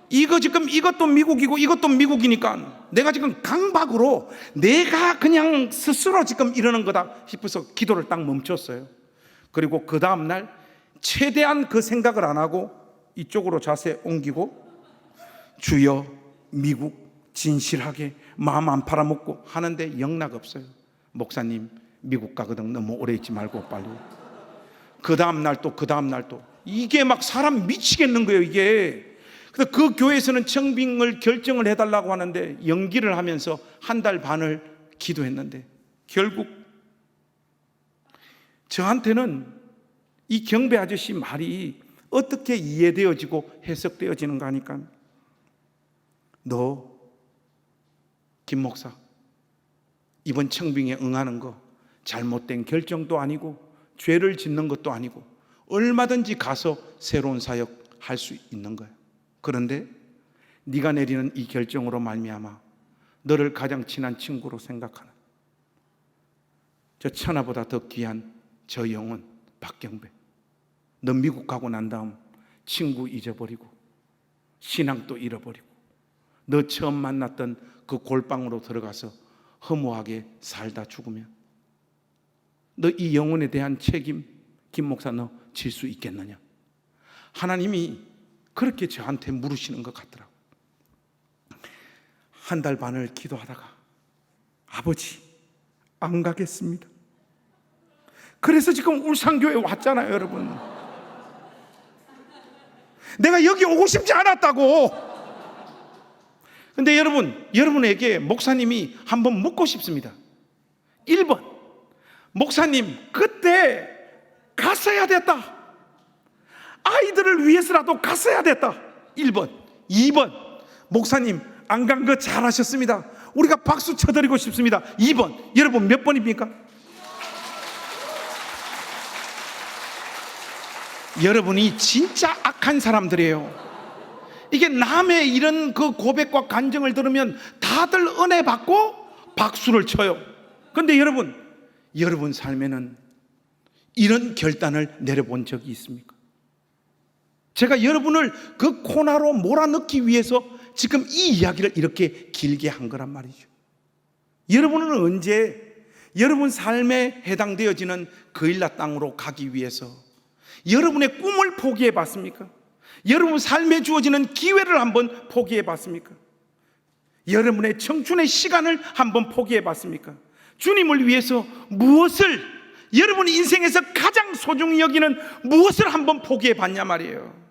이거 지금 이것도 미국이고 이것도 미국이니까 내가 지금 강박으로 내가 그냥 스스로 지금 이러는 거다 싶어서 기도를 딱 멈췄어요. 그리고 그 다음날 최대한 그 생각을 안 하고 이쪽으로 자세 옮기고 주여 미국 진실하게 마음 안 팔아먹고 하는데 영락 없어요. 목사님 미국 가거든 너무 오래 있지 말고 빨리. 그 다음날 또 그 다음날 또 이게 막 사람 미치겠는 거예요. 이게. 그래서 그 교회에서는 청빙을 결정을 해달라고 하는데 연기를 하면서 한 달 반을 기도했는데 결국 저한테는 이 경배 아저씨 말이 어떻게 이해되어지고 해석되어지는가 하니까 너 김 목사 이번 청빙에 응하는 거 잘못된 결정도 아니고 죄를 짓는 것도 아니고 얼마든지 가서 새로운 사역 할 수 있는 거예요. 그런데 네가 내리는 이 결정으로 말미암아 너를 가장 친한 친구로 생각하는 저 천하보다 더 귀한 저 영혼 박경배, 너 미국 가고 난 다음 친구 잊어버리고 신앙도 잃어버리고 너 처음 만났던 그 골방으로 들어가서 허무하게 살다 죽으면 너 이 영혼에 대한 책임, 김 목사 너 질 수 있겠느냐? 하나님이 그렇게 저한테 물으시는 것 같더라고요. 한 달 반을 기도하다가 아버지 안 가겠습니다. 그래서 지금 울산교회 왔잖아요, 여러분. 내가 여기 오고 싶지 않았다고. 근데 여러분에게 목사님이 한번 묻고 싶습니다. 1번, 목사님 그때 갔어야 됐다. 아이들을 위해서라도 갔어야 됐다. 1번. 2번, 목사님 안 간 거 잘하셨습니다. 우리가 박수 쳐드리고 싶습니다. 2번. 여러분 몇 번입니까? 여러분이 진짜 악한 사람들이에요. 이게 남의 이런 그 고백과 간증을 들으면 다들 은혜 받고 박수를 쳐요. 그런데 여러분 삶에는 이런 결단을 내려본 적이 있습니까? 제가 여러분을 그 코너로 몰아넣기 위해서 지금 이 이야기를 이렇게 길게 한 거란 말이죠. 여러분은 언제 여러분 삶에 해당되어지는 그일라 땅으로 가기 위해서 여러분의 꿈을 포기해 봤습니까? 여러분 삶에 주어지는 기회를 한번 포기해 봤습니까? 여러분의 청춘의 시간을 한번 포기해 봤습니까? 주님을 위해서 무엇을, 여러분 인생에서 가장 소중히 여기는 무엇을 한번 포기해 봤냐 말이에요.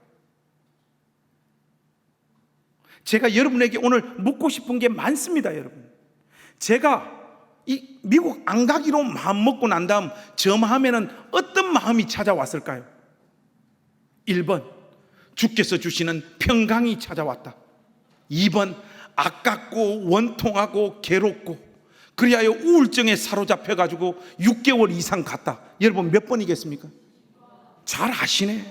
제가 여러분에게 오늘 묻고 싶은 게 많습니다. 여러분, 제가 이 미국 안 가기로 마음 먹고 난 다음 저 마음에는 어떤 마음이 찾아왔을까요? 1번, 주께서 주시는 평강이 찾아왔다. 2번, 아깝고 원통하고 괴롭고 그리하여 우울증에 사로잡혀가지고 6개월 이상 갔다. 여러분 몇 번이겠습니까? 잘 아시네.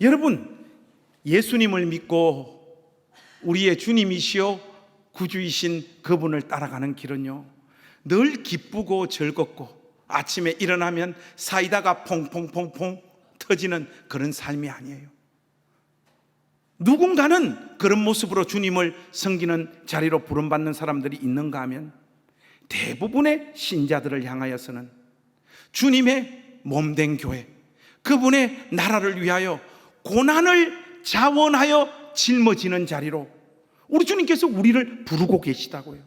여러분, 예수님을 믿고 우리의 주님이시요 구주이신 그분을 따라가는 길은요, 늘 기쁘고 즐겁고 아침에 일어나면 사이다가 퐁퐁퐁퐁 터지는 그런 삶이 아니에요. 누군가는 그런 모습으로 주님을 섬기는 자리로 부름받는 사람들이 있는가 하면 대부분의 신자들을 향하여서는 주님의 몸된 교회, 그분의 나라를 위하여 고난을 자원하여 짊어지는 자리로 우리 주님께서 우리를 부르고 계시다고요.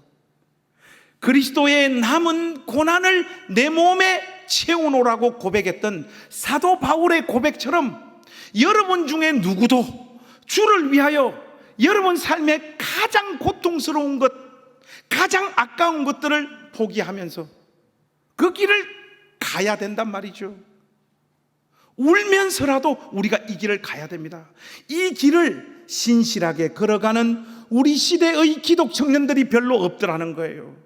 그리스도의 남은 고난을 내 몸에 채워놓으라고 고백했던 사도 바울의 고백처럼 여러분 중에 누구도 주를 위하여 여러분 삶의 가장 고통스러운 것, 가장 아까운 것들을 포기하면서 그 길을 가야 된단 말이죠. 울면서라도 우리가 이 길을 가야 됩니다. 이 길을 신실하게 걸어가는 우리 시대의 기독 청년들이 별로 없더라는 거예요.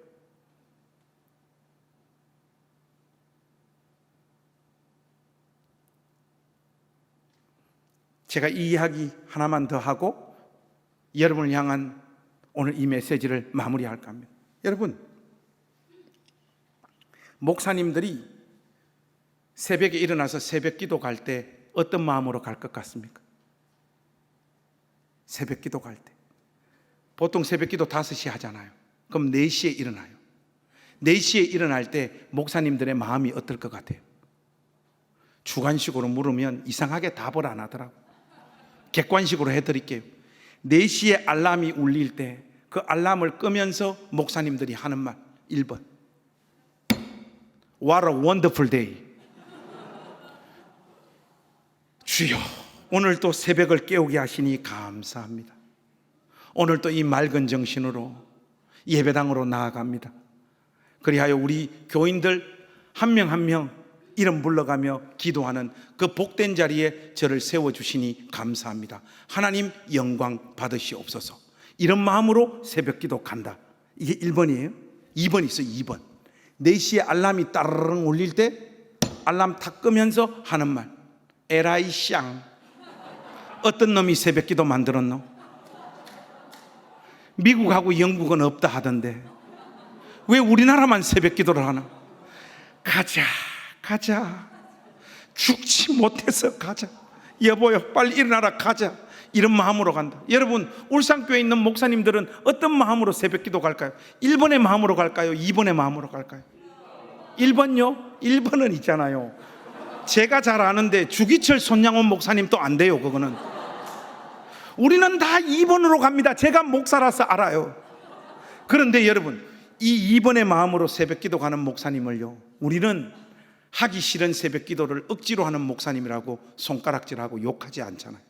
제가 이 이야기 하나만 더 하고 여러분을 향한 오늘 이 메시지를 마무리할까 합니다. 여러분, 목사님들이 새벽에 일어나서 새벽 기도 갈 때 어떤 마음으로 갈 것 같습니까? 새벽 기도 갈 때 보통 새벽 기도 5시 하잖아요. 그럼 4시에 일어나요. 4시에 일어날 때 목사님들의 마음이 어떨 것 같아요? 주관식으로 물으면 이상하게 답을 안 하더라고요. 객관식으로 해드릴게요. 4시에 알람이 울릴 때 그 알람을 끄면서 목사님들이 하는 말 1번, What a wonderful day. 주여, 오늘 또 새벽을 깨우게 하시니 감사합니다. 오늘 또 이 맑은 정신으로 예배당으로 나아갑니다. 그리하여 우리 교인들 한 명 한 명 이름 불러가며 기도하는 그 복된 자리에 저를 세워주시니 감사합니다. 하나님 영광 받으시옵소서. 이런 마음으로 새벽 기도 간다. 이게 1번이에요. 2번 있어요. 2번, 4시에 알람이 따르릉 울릴 때 알람 탁 끄면서 하는 말 에라이 샹. 어떤 놈이 새벽기도 만들었노? 미국하고 영국은 없다 하던데 왜 우리나라만 새벽기도를 하나? 가자 가자, 죽지 못해서 가자, 여보요 빨리 일어나라 가자, 이런 마음으로 간다. 여러분, 울산교회에 있는 목사님들은 어떤 마음으로 새벽기도 갈까요? 1번의 마음으로 갈까요? 2번의 마음으로 갈까요? 1번요? 1번은 있잖아요, 제가 잘 아는데 주기철 손양원 목사님 또 안 돼요. 그거는 우리는 다 2번으로 갑니다. 제가 목사라서 알아요. 그런데 여러분, 이 2번의 마음으로 새벽기도 가는 목사님을요, 우리는 하기 싫은 새벽기도를 억지로 하는 목사님이라고 손가락질하고 욕하지 않잖아요.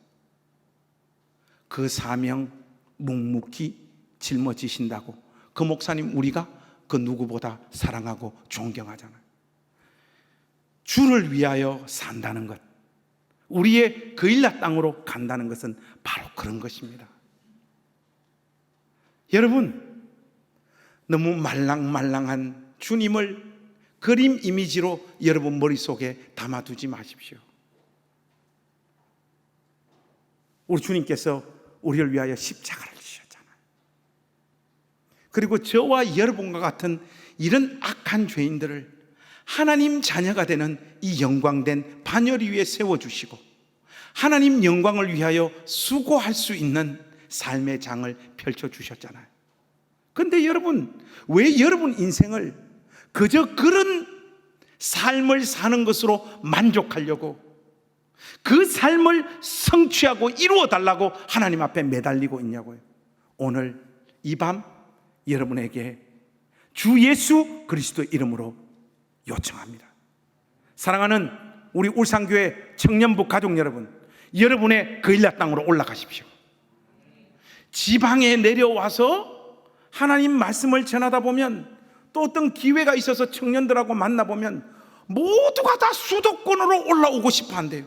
그 사명 묵묵히 짊어지신다고 그 목사님 우리가 그 누구보다 사랑하고 존경하잖아요. 주를 위하여 산다는 것, 우리의 그일라 땅으로 간다는 것은 바로 그런 것입니다. 여러분, 너무 말랑말랑한 주님을 그림 이미지로 여러분 머릿속에 담아두지 마십시오. 우리 주님께서 우리를 위하여 십자가를 지셨잖아요. 그리고 저와 여러분과 같은 이런 악한 죄인들을 하나님 자녀가 되는 이 영광된 반열이 위에 세워주시고 하나님 영광을 위하여 수고할 수 있는 삶의 장을 펼쳐주셨잖아요. 그런데 여러분, 왜 여러분 인생을 그저 그런 삶을 사는 것으로 만족하려고, 그 삶을 성취하고 이루어 달라고 하나님 앞에 매달리고 있냐고요. 오늘 이 밤 여러분에게 주 예수 그리스도의 이름으로 요청합니다. 사랑하는 우리 울산교회 청년부 가족 여러분, 여러분의 그일라 땅으로 올라가십시오. 지방에 내려와서 하나님 말씀을 전하다 보면, 또 어떤 기회가 있어서 청년들하고 만나보면 모두가 다 수도권으로 올라오고 싶어 한대요.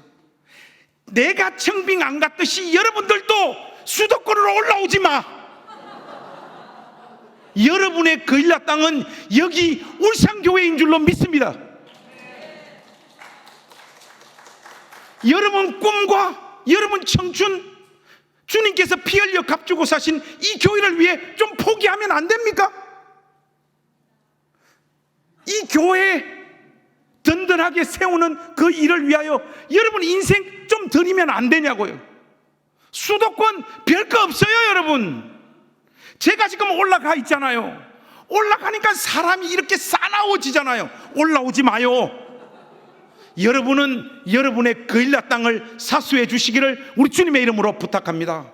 내가 청빙 안 갔듯이 여러분들도 수도권으로 올라오지 마. 여러분의 그일라 땅은 여기 울산교회인 줄로 믿습니다. 여러분 꿈과 여러분 청춘, 주님께서 피 흘려 값주고 사신 이 교회를 위해 좀 포기하면 안 됩니까? 이 교회 든든하게 세우는 그 일을 위하여 여러분 인생 좀 드리면 안 되냐고요. 수도권 별거 없어요. 여러분, 제가 지금 올라가 있잖아요. 올라가니까 사람이 이렇게 싸나워지잖아요. 올라오지 마요. 여러분은 여러분의 그일라 땅을 사수해 주시기를 우리 주님의 이름으로 부탁합니다.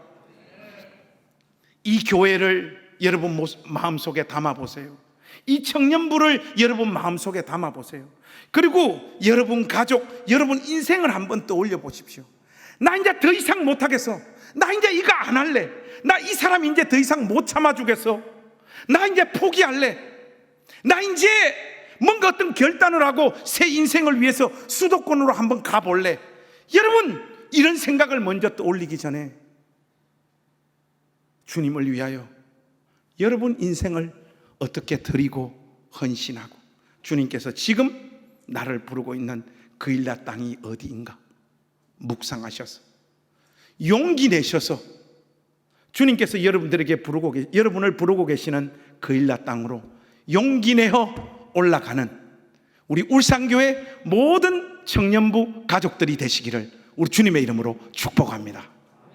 이 교회를 여러분 마음속에 담아보세요. 이 청년부를 여러분 마음속에 담아보세요. 그리고 여러분 가족, 여러분 인생을 한번 떠올려 보십시오. 나 이제 더 이상 못하겠어. 나 이제 이거 안 할래. 나 이 사람 이제 더 이상 못 참아주겠어. 나 이제 포기할래. 나 이제 뭔가 어떤 결단을 하고 새 인생을 위해서 수도권으로 한번 가볼래. 여러분, 이런 생각을 먼저 떠올리기 전에 주님을 위하여 여러분 인생을 어떻게 드리고 헌신하고, 주님께서 지금 나를 부르고 있는 그일라 땅이 어디인가 묵상하셔서 용기 내셔서 주님께서 여러분을 부르고 계시는 그일라 땅으로 용기 내어 올라가는 우리 울산교회 모든 청년부 가족들이 되시기를 우리 주님의 이름으로 축복합니다.